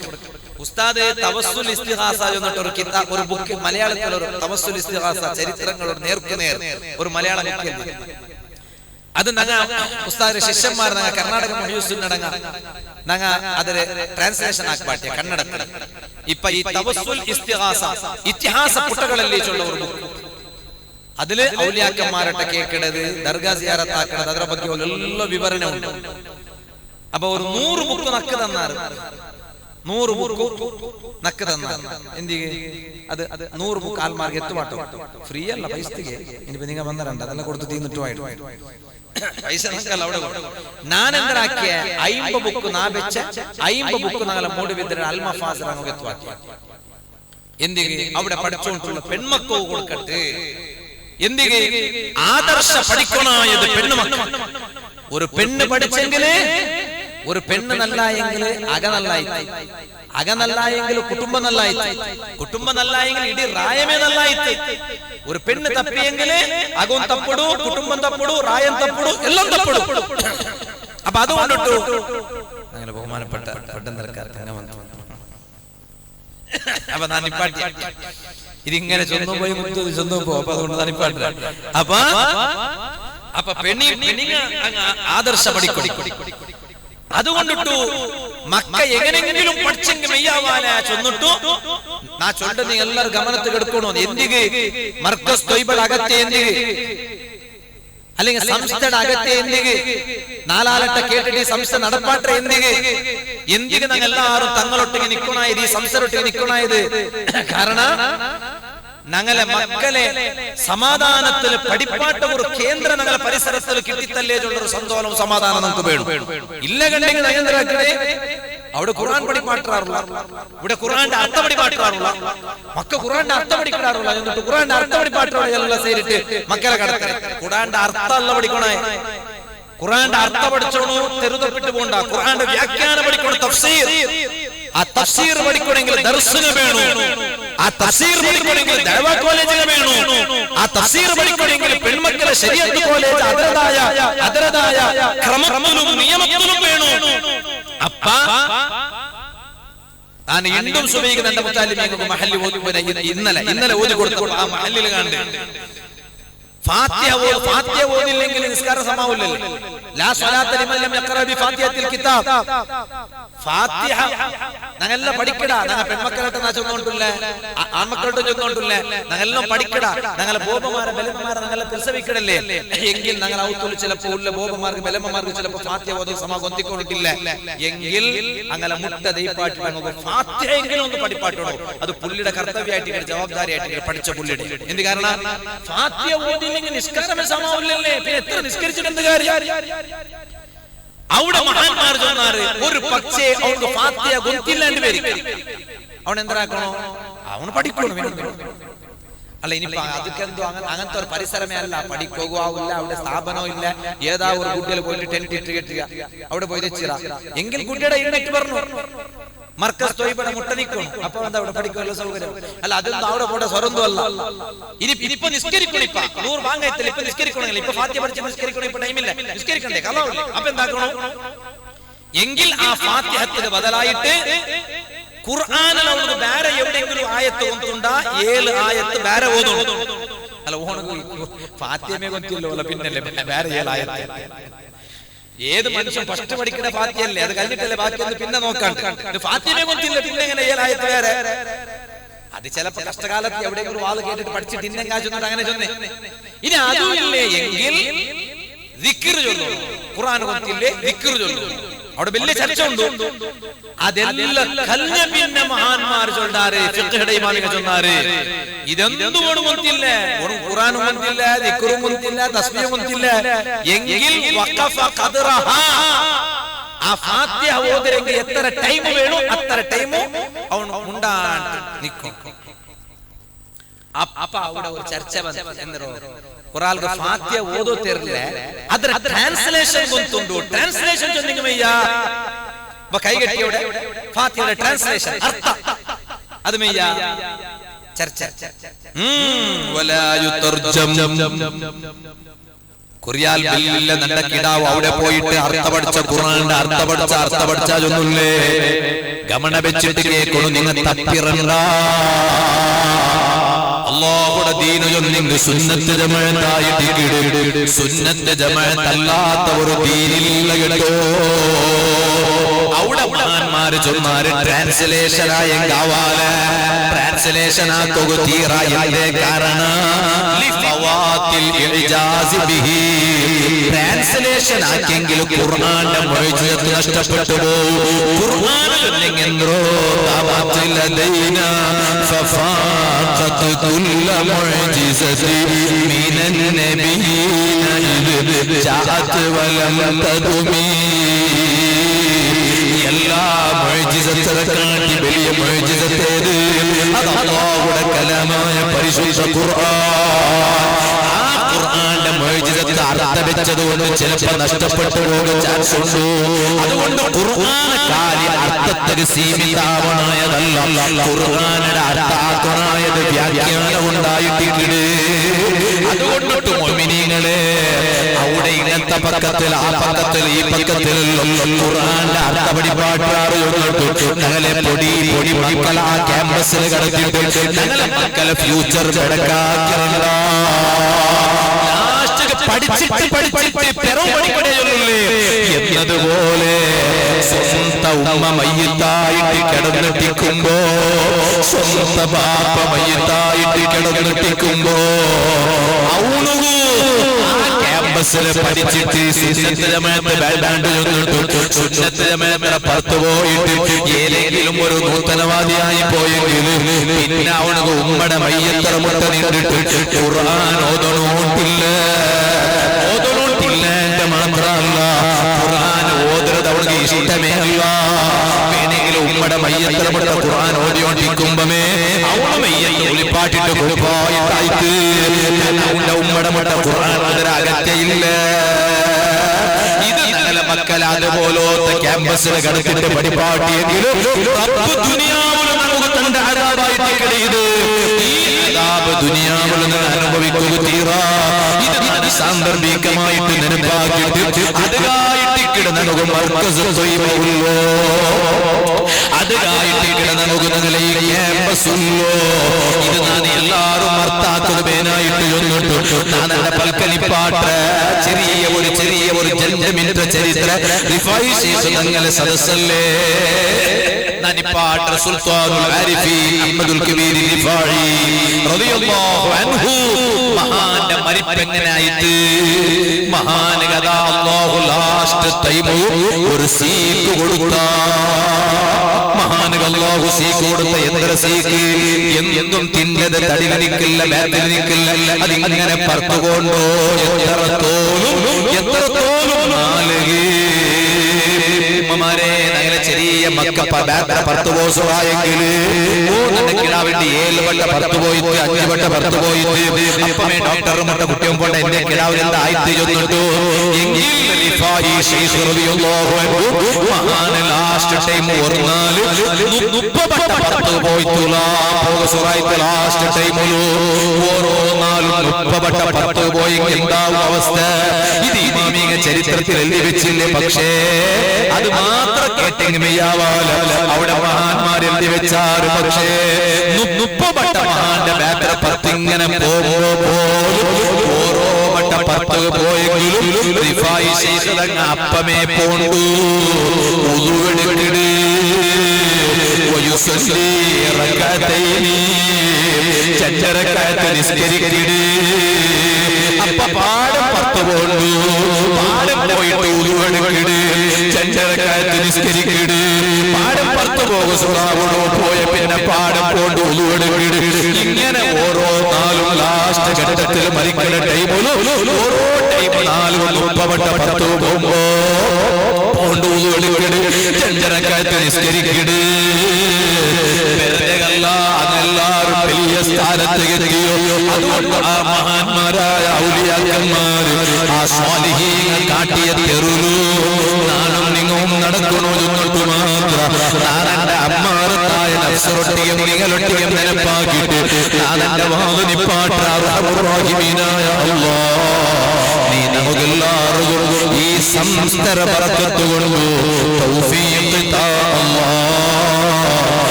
ഉസ്താദ് തവസ്സുൽ ഇസ്തിഗാസ എന്നിട്ട് ഒരു കിതാബ്, ഒരു ബുക്ക് മലയാളത്തിൽ, ഒരു തവസ്സുൽ ഇസ്തിഗാസ ചരിത്രങ്ങൾ ഒരു നേർക്കുനേർ ഒരു മലയാള ബുക്ക്. അത് ഞങ്ങ ഉസ്താദിന്റെ ശിഷ്യന്മാർ ഞങ്ങൾ കർണാടക മുഹ്യൂസിനടങ്ങ ഞങ്ങ അതിൽ ട്രാൻസ്ലേഷൻ ആക്കി പാട്ടിയ കന്നഡത്തിൽ. ഇപ്പൊ ഈ തവസ്സുൽ ഇസ്തിഗാസ ഇതിഹാസ പുട്ടകളല്ലേ ചൊല്ല ഒരു ബുക്ക്. അതില് ഔലിയാക്കന്മാരട്ടെ കേൾക്കണത്, ദർഗാ സിയാറത്ത് ആക്കണത്, അതിനെ പറ്റി എല്ലാ വിവരണമുണ്ട്. അപ്പൊ ഒരു 100 ബുക്ക് നക്ക് തന്നാറ്, 100 ബുക്ക് നക്ക് തന്നാറ്. എന്തിಗೆ അത് 100 ബുക്ക് ആൽമാർക്ക് എത്തുമാട്ടോ, ഫ്രീ അല്ല, പൈസക്ക്. ഇനിയിപ്പോ നിങ്ങൾ വന്നരണ്ട, അതെല്ലാം കൊടുത്ത് തീർന്നിട്ടുമായിട്ട് പൈസ നമുക്കല്ല അവിടെ. ഞാൻ എന്താക്കിയ 50 ബുക്ക് നാ വെച്ച 50 ബുക്ക് ഞങ്ങളെ മൂടി വിദ്ര അൽമഫാസർ നമുക്ക് എത്തുവാക്കി. എന്തിಗೆ അവിടെ പഠിച്ചുകൊണ്ടുള്ള പെൺമക്കോ കൊടുക്കട്ടെ. എന്തിಗೆ ആദർശ പഠിക്കണായത് പെണ്ണുമക്കൾ. ഒരു പെണ്ണ് പഠിച്ചെങ്കില്, ഒരു പെണ്ണ് നല്ലായെങ്കില് അക നല്ലായി, അക നല്ലായെങ്കിൽ കുടുംബം നല്ലായി, കുടുംബം നല്ലായെങ്കിൽ ഇടീ റായമേ നല്ലായി. ഒരു പെണ്ണ് തപ്പിയെങ്കില് അകവും തപ്പിടൂ, കുടുംബം തപ്പിടൂ, റായം തപ്പിടൂ, എല്ലാം തപ്പിടൂ. അപ്പൊ അതുകൊണ്ടിട്ടു അങ്ങനെ ബഹുമാനപ്പെട്ട പെട്ടെന്നർക്കാർ അപ്പൊ ഞാൻ നിപ്പാട്ടി ഇതിങ്ങനെ ചൊന്നു പോയി മുത്തത് ചൊന്നു പോ. അപ്പൊ അതുകൊണ്ട് ഞാൻ നിപ്പാട്ടി. അപ്പൊ പെണ്ണിങ്ങ ആദർശ പഠിക്കൊടി. അതുകൊണ്ടിട്ടു മക്ക എങ്ങനെങ്കിലും പഠിച്ചെങ്കിൽ മെയ്യാവാല ചൊന്നിട്ടു നാ ചൊല്ല നീ എല്ലാരും ഗമനത്തിൽ എടുക്കണോ. എന്തിಗೆ മർക്കസ് ത്വയ്ബയുടെ അകത്തെ എന്തിಗೆ, അല്ലെങ്കിൽ സംസ്ഥയുടെ അകത്തെ എന്തിಗೆ, നാലാലട്ട കേട്ടിട്ട് ഈ സംസ്ഥ നടപ്പാട്ടെ എന്തിಗೆ, എന്തിಗೆ ഞങ്ങൾ എല്ലാവരും തങ്ങളൊട്ടിಗೆ നിൽക്കണായത്, ഈ സംസ്ഥയൊട്ടിಗೆ നിൽക്കണായത്. കാരണം ഞങ്ങളെ മക്കളെ സമാധാനത്തിൽ പഠിപ്പാട്ട ഒരു കേന്ദ്രം ഞങ്ങളെ പരിസരത്തിൽ കിട്ടിത്തല്ലേ ചൊല്ലൊരു സന്തോഷവും സമാധാനം നമുക്ക് വേണം. ഇല്ല കണ്ടെങ്കിൽ നയന്ത്രാക്കണേ. അവിടെ ഖുർആൻ പഠിപ്പാട്ടാറുള്ള, ഇവിടെ ഖുർആന്റെ അർത്ഥം പഠിപ്പാട്ടാറുള്ള, മക്ക ഖുർആന്റെ അർത്ഥം പഠിക്കാറുള്ള. എന്നിട്ട് ഖുർആന്റെ അർത്ഥം പഠിപ്പാട്ടുള്ള എല്ലാം ചെയ്തിട്ട് മക്കളെ കടത്തേ. ഖുർആന്റെ അർത്ഥം അല്ല പഠിക്കണേ, ഖുർആന്റെ അർത്ഥം പഠിച്ചോണു തെരുതപ്പെട്ട് പോണ്ട. ഖുർആന്റെ വ്യാഖ്യാനം പഠിക്കണം, തഫ്സീർ. ആ തഫ്സീർ പഠിക്കണമെങ്കിൽ ദർസുകൾ വേണം, ആ തഫ്സീർ പഠിക്കണമെങ്കിൽ ദഅവ കോളേജുകൾ വേണം, ആ തഫ്സീർ പഠിക്കണമെങ്കിൽ പെൺമക്കളെ ശരീഅത്ത് കോളേജ് അതരതായ ക്രമത്തിലും നിയമത്തിലും വേണം. അപ്പ ഞാൻ വീണ്ടും സുബൈക്ക് എന്റെ മുത്താലിമീങ്ങൾക്ക് മഹല്ലി ഓതി ഇന്നലെ ഓതി കൊടുത്തു. ആ മഹല്ലിൽ കണ്ട് ഫാത്തിഹ ഓതില്ലെങ്കിൽ നിസ്കാരം സമാവില്ലല്ലോ. ലാ സ്വലാത്ത ലിമൻ ലം യഖറ ബി ഫാത്തിഹത്തിൽ കിതാബ്. ഫാത്തിഹ ഞങ്ങളെല്ലാം പഠിക്കടാ. ഞങ്ങൾ പെൺമക്കളായിട്ട് നാ ചൊന്നോണ്ടില്ല, ആൺമക്കളോട്ട് ചൊന്നോണ്ടില്ല. ഞങ്ങളെല്ലാം പഠിക്കടാ. ഞങ്ങളെ ബോബമാരെ ബലന്മാരെ ഞങ്ങളെ പ്രസവിക്കടല്ലേ. എങ്കിൽ ഞങ്ങൾ ഔത്തുള്ളു ചിലപ്പോ ഉള്ള ബോബമാർക്ക് ബലന്മാർക്ക് ചിലപ്പോ ഫാത്തിഹ ഓതി സമ കൊന്തിക്കൊണ്ടിട്ടില്ല എങ്കിൽ അങ്ങനെ മുട്ട ദൈപ്പാട്ടി ഫാത്തിഹ എങ്കിലും ഒന്ന് പഠിപ്പാട്ടോ. അത് പുള്ളിയുടെ കർത്തവ്യമായിട്ട് ജവാബ്ദാരിയായിട്ട് പഠിച്ച പുള്ളിയുടെ. എന്ത് കാരണം ഫാത്തിഹ ഓതില്ലെങ്കിൽ നിസ്കാരമേ സമാവില്ലല്ലേ. പിന്നെ എത്ര നിസ്കരിച്ചിട്ട് എന്ത് കാര്യം? അവിടെ മഹാന്മാർ ചൊന്നാറ് ഒരു പക്ഷേ അവർക്ക് ഫാത്തിഹ ഗൊന്തില്ലാണ്ട് വരും. അവൻ എന്താക്കണോ? അവന് പഠിക്കണം. അല്ല ഇനിയിപ്പോ അതൊക്കെ എന്തോ അങ്ങനത്തെ ഒരു പരിസരമേ അല്ല. പഠിക്കുകയാവില്ല, അവിടെ സ്ഥാപനവും ഇല്ല. ഏതാ ഒരു കുട്ടികൾ പോയിട്ട് ടെന്റ് ഇട്ട് കെട്ടുക, അവിടെ പോയി വെച്ചിറ എങ്കിൽ കുട്ടിയുടെ ഇടയ്ക്ക് പറഞ്ഞു മർക്കസ് ത്വയ്ബയുടെ മുട്ട നിൽക്കണം. അപ്പൊ എന്താ അവിടെ പഠിക്കുമല്ലോ സൗകര്യം. അല്ല അതെന്താ അവിടെ പോട്ടെ സ്വരന്തോ അല്ല. ഇനിയിപ്പോ നിസ്കരിക്കണം. ഇപ്പൊ 100 വാങ്ങത്തില്ല. ഇപ്പൊ നിസ്കരിക്കണമെങ്കിൽ ഇപ്പൊ ഫാത്തിഹ പഠിച്ച് നിസ്കരിക്കണം. ഇപ്പൊ ടൈമില്ല, നിസ്കരിക്കണ്ടേ കലാവില്ല. അപ്പൊ എന്താക്കണോ? എങ്കിൽ ആ ഫാത്തിഹത്തിന് ബദലായിട്ട് ഖുർആനിൽ അവർക്ക് വേറെ എവിടെയെങ്കിലും ആയത്ത് കൊണ്ടുണ്ടാ 7 ആയത്ത് വേറെ ഓതുന്നു. അല്ല ഓണക്ക് ഫാത്തിഹമേ കൊത്തില്ലോ. അല്ല പിന്നല്ലേ വേറെ 7 ആയത്ത്. ഏത് മനുഷ്യൻ ഫസ്റ്റ് പഠിക്കുന്ന ഫാത്തിഹയല്ലേ, അത് കഴിഞ്ഞിട്ടല്ലേ ബാക്കി ഒന്ന് പിന്നെ നോക്കാണ്ട്. ഫാത്തിഹയെ കൊത്തില്ല, പിന്നെ എങ്ങനെ 7 ആയത്ത് വേറെ? അത് ചിലപ്പോ കഷ്ടകാലത്ത് എവിടെയെങ്കിലും വാള് കേട്ടിട്ട് പഠിച്ചിട്ട് ഇന്നെ കാച്ചുന്നിട്ട് അങ്ങനെ ചൊന്നേ. ഇനി അതുമില്ലേ എങ്കിൽ ദിക്ർ ചൊല്ലു. ഖുർആൻ കൊത്തില്ലേ ദിക്ർ ചൊല്ലു. അവിടെ വലിയ ചർച്ച ഉണ്ട്. അതെല്ലാം കല്യ പിന്നെ മഹാന്മാർ ചൊല്ലാറ്, ഫിഖ്ഹുടെ ഇമാമികൾ ചൊല്ലാറ്. ഇതെന്തുകൊണ്ട് കൊത്തില്ല? ഖുർആനും കൊത്തില്ല, ദിക്റും കൊത്തില്ല, തസ്ബീഹും കൊത്തില്ല എങ്കിൽ വഖഫ ഖദ്റഹാ, ആ ഫാത്തിഹ ഓതരെങ്കിൽ എത്ര ടൈം വേണോ അത്ര ടൈം അവൻ ഉണ്ടാണ്ട് നിൽക്കും. അപ്പൊ അവിടെ ഒരു ചർച്ച എന്നോ ഒരാൾക്ക് ഫാത്തിഹ ഓതോ തരില്ല, ಅದರ ಟ್ರಾನ್ಸ್ಲೇಷನ್ ಗೊತ್ತುಂಟು. ಟ್ರಾನ್ಸ್ಲೇಷನ್ ಜೊತೆಗೆ ಮಯ್ಯ ಕೈಗಟ್ಟಿಯೋടെ ഫാത്തിഹയുടെ ട്രാൻസ്ലേഷൻ അർത്ഥ അത് മയ്യ ചർച്ച. വലാ യുതർജം കുറിയാൽ ബില്ലില്ല നല്ല കിടാവ് അവിടെ പോയിട്ട് അർത്ഥ പഠിച്ച ഖുർആന്റെ അർത്ഥ പഠിച്ചൊന്നുമില്ലേ ഗമന വെച്ചിട്ട് കേൾക്കണു. നിങ്ങൾ തപ്പിറണ്ട. അല്ലാഹുടെ ദീന് ചൊല്ലിങ് സുന്നത്ത് ജമാഅത്തായിട്ട് സുന്നത്ത് ജമാഅത്തല്ലാത്ത ഒരു ദീനില്ല കേട്ടോ. അവിടെ മഹാന്മാര് ചൊന്നാര് ട്രാൻസ്ലേഷനായ കാവാല ട്രാൻസ്ലേഷൻ ആക്കുക തീറായതിന്റെ കാരണം ട്രാൻസ്ലേഷൻ ആക്കിയെങ്കിൽ ഖുർആന്റെ മുഅ്ജിസത്ത് നഷ്ടപ്പെട്ടു പോകും. ഖുർആനിലെന്തോ തബത്തിലദൈന ഫഫാഖത് കുല്ല മുഅ്ജിസതി മിനൻ നബിയീന ഇദ് ജാഅത് വലം തദുമി. എല്ലാ മുഅ്ജിസത്തുകളെക്കാട്ടി വലിയ മുഅ്ജിസത്തേത് അത് അല്ലാഹുവിന്റെ കലാമായ പരിശുദ്ധ ഖുർആൻ. ആ ഖുർആന്റെ മുഅ്ജിസത്ത് അർത്ഥം വെച്ചതുകൊണ്ട് ചിലപ്പോൾ നഷ്ടപ്പെട്ടു പോകാൻ ചാൻസ് ഉണ്ട്. അതുകൊണ്ട് ഖുർആൻ കാലി അർത്ഥത്തിന് സീമിതമായതല്ല, ഖുർആനുടെ അർത്ഥാത്മനായത് വ്യാഖ്യാനം ഉണ്ടായിട്ടുണ്ട്. അതുകൊണ്ടിട്ട് മുഅ്മിനീങ്ങളെ അവിടെ ഇങ്ങനത്തെ പക്കത്തിൽ ആ പക്കത്തിൽ ഈ പക്കത്തിൽ ഖുർആന്റെ അർത്ഥ പഠിപ്പാട്ടാറ് ഞങ്ങളെ പൊടി മക്കൾ ആ ക്യാമ്പസിൽ കടത്തിയിട്ട് ഞങ്ങളെ മക്കളെ ഫ്യൂച്ചർ കിടക്കാറുണ്ട്. എന്നതുപോലെ സ്വന്തം ഉമ്മ മയ്യിത്തായിട്ട് കിടന്നിട്ടിക്കുമ്പോ സ്വന്തം ബാപ്പ മയ്യിത്തായിട്ട് കിടന്നിട്ടിക്കുമ്പോ ക്യാമ്പസിൽ പഠിച്ചിട്ട് സുന്നത്ത് ജമാഅത്ത് വേണ്ടാണ്ട് സുന്നത്ത് ജമാഅത്തിനെ പുറത്തു പോയിട്ട് ഏതെങ്കിലും ഒരു നൂതനവാദിയായി പോയെങ്കിൽ പിന്നെ അവനക്ക് ഉമ്മയുടെ മയ്യത്തറ മുട്ട നിന്നിട്ട് ഖുർആൻ ഓതണോട്ടില്ല. എന്റെ മാത്രമല്ല ഖുർആൻ ഓതുന്നത് അവൾക്ക് ഇഷ്ടമേ അല്ല. വേണമെങ്കിലും ഉമ്മയുടെ മയ്യത്തറ മുട്ട ഖുർആൻ ഓടിയോണ്ടിരിക്കുമ്പമേ അവളെ മയ്യത്ത് ഒളിപ്പാട്ടിട്ട് കൊടുപ്പായിട്ടായിട്ട് അവന്റെ ഉമ്മയുടെ മുട്ട ഖുർആൻ അതിന് അകറ്റയില്ല. ഇത് നല്ല മക്കൾ അതുപോലത്തെ ക്യാമ്പസിൽ കടത്തിട്ട് പഠിപ്പാട്ടിയെങ്കിലും ദുനിയാവിൽ നമുക്ക് തന്റെ അദാബായിട്ട് കഴിയത് ഈ അദാബ് ദുനിയാവിൽ നിന്ന് അനുഭവിക്കുക തീരാ. ഇത് സാന്ദർഭികമായിട്ട് നിനപ്പാക്കിയിട്ട് അതിനായിട്ട് കിടന്നു മർക്കസ് തൊയ്യുള്ളൂ, അതിനായിട്ട് കിടന്നുകുന്നതിലെ ഈ ക്യാമ്പസുള്ളൂ. ഇത് ഞാൻ എല്ലാവരും അർത്ഥാക്കുന്നത് പേനായിട്ട് ചൊന്നിട്ടു. ഞാൻ എന്റെ പൽക്കലിപ്പാട്ട് ചെറിയ ഒരു ജന്മമിത്ര ചരിത്ര തങ്ങളെ സദസ്സല്ലേ നനിപ്പാട്ട് സുൽത്താനുൽ ആരിഫീൻ അഹ്മദുൽ കബീർ റിഫായി റളിയല്ലാഹു അൻഹു മഹാന്റെ മരിപ്പെങ്ങനായിട്ട് മഹാൻ കഥ അല്ലാഹു ലാസ്റ്റ് ടൈം ഒരു സീക്ക് കൊടുത്ത മഹാനുകൾ അല്ലാഹു സീക്ക് കൊടുത്ത എത്ര സീക്ക് എന്തും തിന്നത് തടിനിക്കില്ല ബാറ്റിനിക്കില്ല അതിങ്ങനെ പറത്തുകൊണ്ടോ എത്രത്തോളം നാലുകേ ഉമ്മമാരെ ഞങ്ങളെ ചെറിയ മക്ക പത്ത് ദിവസമായെങ്കിൽ കിടാവേണ്ടി 7 വട്ട പുറത്തു പോയിട്ട് 5 വട്ട പുറത്തു പോയിട്ട് അപ്പമേ ഡോക്ടർ മട്ട കുട്ടിയും കൊണ്ട് എന്റെ കിടാവിൽ എന്തായിട്ട് ചൊന്നിട്ടു എങ്കിൽ മഹാന് ലാസ്റ്റ് ടൈം ഒരു 30 വട്ട പുറത്തു പോയിട്ടുള്ള ലാസ്റ്റ് ടൈമിലു ഓരോ 30 വട്ട പുറത്തു പോയി എന്താവും അവസ്ഥ? ഇത് ഇമാമിക ചരിത്രത്തിൽ എഴുതി വെച്ചില്ലേ. പക്ഷേ അത് മാത്രം കേട്ടെങ്കിൽ മെയ്യാവാല അവിടെ മഹാന്മാർ എഴുതി വെച്ചാറ്. പക്ഷേ 30 വട്ട മഹാന്റെ ബാറ്റർ പത്തിങ്ങനെ ഓരോ വട്ട പത്ത് പോയെങ്കിലും അപ്പമേ പോണ്ടു വയുസല്ലി റകഅതൈനി ചഞ്ചരക്കാത്ത് നിസ്കരിക്കട്. അപ്പ പാടം പത്ത് പോണ്ടു പാടം പോയിട്ട് ഉരുവെടുക്കട് ചഞ്ചരക്കാത്ത് നിസ്കരിക്കട്. പാടം പത്ത് പോകും സുറാവണോ പോയ പിന്നെ പാടം പോണ്ട് ഉരുവെടുക്കട്. ഇങ്ങനെ ഓരോ നാളും ലാസ്റ്റ് ഘട്ടത്തിൽ മരിക്കുന്ന ടൈമിലും ഓരോ ടൈം 4 പോകുമ്പോ പോണ്ട് ഉരുവെടുക്കട് ചഞ്ചരക്കാത്ത് നിസ്കരിക്കട്. അതെല്ലാരും വലിയ സ്ഥാനത്ത് എത്തിയോ. അതുകൊണ്ട് ആ മഹാന്മാരായ ഔലിയാക്കന്മാര് ആ സ്വാലിഹീങ്ങൾ കാട്ടിയ തെരുളു നാനും നിങ്ങളും നടക്കണോ നിങ്ങൾക്ക് മാത്രം. നാനെന്റെ അമ്മാറത്തായ നഫ്സൊട്ടിയും നിങ്ങളൊട്ടിയും നിലപ്പാക്കിയിട്ട് നാനെന്റെ വാതിനിപ്പാട്ടാറുറഹിമീനായ അല്ലാഹ് നീ നമുക്കെല്ലാവർക്കും ഈ സംസ്കര ബറക്കത്ത് കൊണ്ടു തൗഫീഖ് താ അല്ലാഹ്.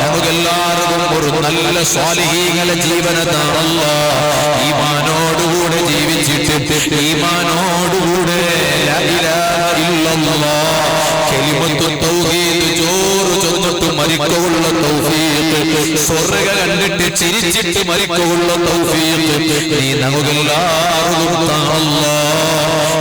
നമുക്കെല്ലാവർക്കും ഒരു നല്ല സ്വാലിഹീങ്ങളെ ജീവനതാണ് അല്ലാഹ്. ഈമാനോടുകൂടെ ജീവിച്ചിട്ട് ഈമാനോടുകൂടെ ലാ ഇലാഹ ഇല്ലല്ലാഹ് കലിമത്തു തൗഹീദ് ചോറ് ചൊന്നിട്ട് മരിക്കുള്ള തൗഫീഖ്, സ്വർഗ്ഗ കണ്ടിട്ട് ചിരിച്ചിട്ട് മരിക്കുള്ള തൗഫീഖ് നീ നമുക്കെല്ലാവർക്കും താ അല്ലാഹ്.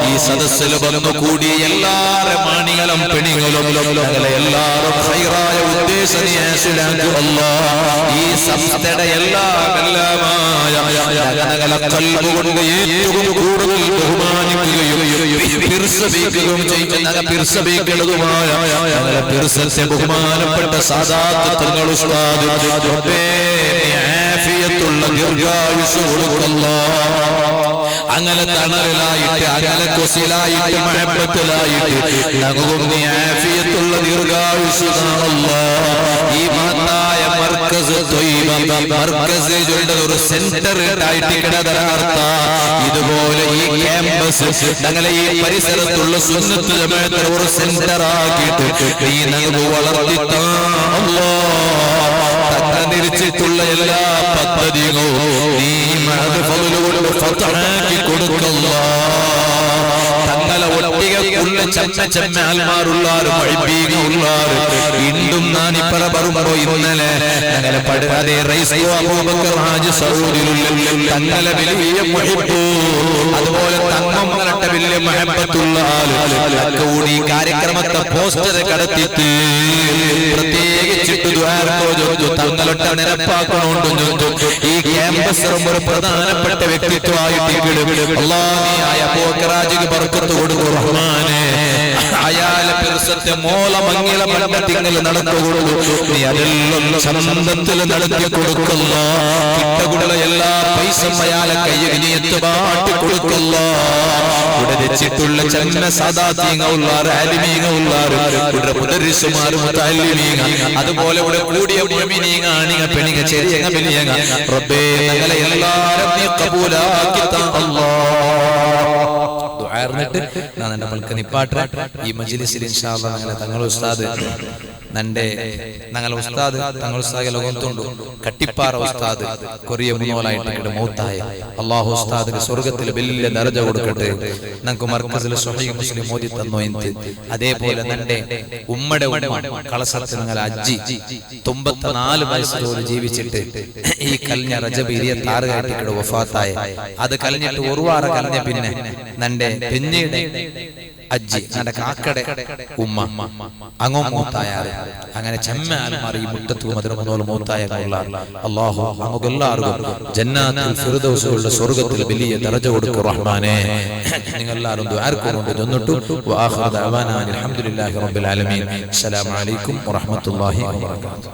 ഈ സദസ്സിൽ വന്നു കൂടിയ എല്ലാവരുടെ മാണികളും പെണികളും ഞങ്ങളെ എല്ലാവരും ഹൈറായ ഉദ്ദേശം നീ ഹാസിലാക്കു അല്ലാഹ്. ഈ സംസ്ഥയുടെ എല്ലാമായ ഞങ്ങളെ കൽബ് കൊണ്ട് ഏറ്റവും കൂടുതൽ ബഹുമാനിക്കുകയും പിർസബിക്കുകയും ചെയ്യുന്ന പിർസബിക്കുന്നതുമായ ഞങ്ങളെ പിർസത്തെ ബഹുമാനപ്പെട്ട സാദാത്ത് തങ്ങൾ ഉസ്താദ് റബ്ബേ നീ ആഫിയത്തുള്ള ദീർഘായുസ്സ് കൊടുക്കല്ലാഹ്. അങ്ങനെ തണലായിട്ട് അങ്ങനെ കുസിലായിട്ട് മഹബത്തിലായിട്ട് ഞങ്ങളും നീ ആഫിയത്തുള്ള ദീർഘായുസ്സ് അല്ലാഹ്. ഈ മഹത്തായ മർക്കസ് ത്വയ്ബ മർക്കസ് ഒരു സെന്റർ ആയിട്ട് കിടതരാർത്ത ഇതുപോലെ ഈ ക്യാമ്പസ് ഞങ്ങളെ ഈ പരിസരത്തുള്ള സുന്നത്ത് ജമാഅത്ത് ഒരു സെന്റർ ആക്കിയിട്ട് നീ ഞങ്ങൾ വളർത്തിത്താ അല്ലാഹ്. തന്നിരിച്ചിട്ടുള്ള എല്ലാ പദ്ധതികളും നീ മഹദ് ഫള് കൊണ്ട് ഫതഹാക്കി കൊടുക്കല്ലാഹ്. തങ്ങളെ ഒട്ടികക്കുള്ള ചെമ്മ ആൽമാരുള്ളാറ് മഴിപ്പീകളുള്ളാറ് ഇന്നും നാനിപ്പറ പറയുമ്പോ ഇന്നലെ ഞങ്ങളെ പഠിക്കാതെ റൈസോ അബൂബക്കർ ഹാജി സൗദിലുള്ള തങ്ങളെ വലിയ മുഹിബ്ബ് അതുപോലെ തങ്ങമ്മലട്ട വലിയ മഹബത്തുള്ള ആളുകൾ കൂടി ഈ കാര്യക്രമത്തെ പോസ്റ്റർ കടത്തിട്ട് പ്രത്യേകിച്ചിട്ട് തങ്ങളൊട്ട നിരപ്പാക്കണോണ്ട് ഈ ക്യാമ്പസ് ഒരു പ്രധാനപ്പെട്ട വ്യക്തിത്വമായിട്ട് അല്ലാഹുവിയായ അബൂബക്കറാജിക്ക് ബർക്കത്ത് കൊടുക്കൂ റഹ്മാനെ. അയാളെ പിർസത്തെ മോള മംഗല മണ്ഡലത്തിൽ നടത്തി കൊടുക്കൂ. നീ അതെല്ലാം ചന്തത്തിൽ നടത്തി കൊടുക്കല്ല. കിട്ടകുള്ള എല്ലാ പൈസ അയാളെ കയ്യിൽ നീ എത്തുപാട്ടി കൊടുക്കല്ല. ഇവിടെ വെച്ചിട്ടുള്ള ചെന്ന സാദാത്യങ്ങളുള്ളാറ് അലിമീങ്ങളുള്ളാറ് ഇവിടെ മുദരിസുമാരും മുതഅല്ലിമീങ്ങ അതുപോലെ ഇവിടെ കൂടിയ മുഅ്മിനീങ്ങ ആണിങ്ങ പെണിങ്ങ ചെറിയങ്ങ വലിയങ്ങ റബ്ബേ ഞങ്ങളെ എല്ലാവരും നീ ഖബൂലാക്കി താ അല്ലാഹ്. ദുആർന്നിട്ട് ഞാൻ എൻ്റെ മൽക്ക നിപ്പാട്ടെ ഈ മജ്ലിസിൽ ഇൻഷാ അല്ലാഹ് ഞങ്ങളെ തങ്ങളുടെ ഉസ്താദ് ഞങ്ങളെ ഉസ്താദ് തങ്ങൾ ഉസ്താദ് ലോകത്തുണ്ട് കട്ടിപ്പാറ ഉസ്താദ് കൊറിയ മുന്നോലായിട്ട് മൗത്തായ അല്ലാഹു ഉസ്താദിന് സ്വർഗ്ഗത്തിൽ വലിയ ദർജ കൊടുക്കട്ടെ. നമുക്ക് മർക്കസിൽ സ്വഹീഹ് മുസ്ലിം ഓതി തന്നു എന്ത്. അതേപോലെ നന്റെ ഉമ്മയുടെ ഉമ്മ കളസത്തിൽ ഞങ്ങൾ അജ്ജി 94 വയസ്സോടെ ജീവിച്ചിട്ട് ഈ കഴിഞ്ഞ റജബ് 26 വഫാത്തായ അത് കഴിഞ്ഞിട്ട് ഒരു വാരം കഴിഞ്ഞ പിന്നെ നന്റെ പിന്നീട് അജ്ജി എന്റെ കാക്കടെ ഉമ്മ അങ്ങോ മൂത്തായാറ് അങ്ങനെ ചെമ്മാറി മുട്ടത്തു മധുരമനോൽ മൂത്തായ അല്ലാഹു നമുക്കെല്ലാവർക്കും ജന്നാത്തുൽ ഫിർദൗസുകളുടെ സ്വർഗ്ഗത്തിൽ വലിയ ദർജ കൊടുക്കൂ റഹ്മാനെ. നിങ്ങളെല്ലാവരും ദുആർക്കുകൊണ്ട് ചെന്നിട്ടു വആഖിറു ദഅവാനാ അൽഹംദുലില്ലാഹി റബ്ബിൽ ആലമീൻ. അസ്സലാമു അലൈക്കും വറഹ്മത്തുള്ളാഹി വബറകാതുഹു.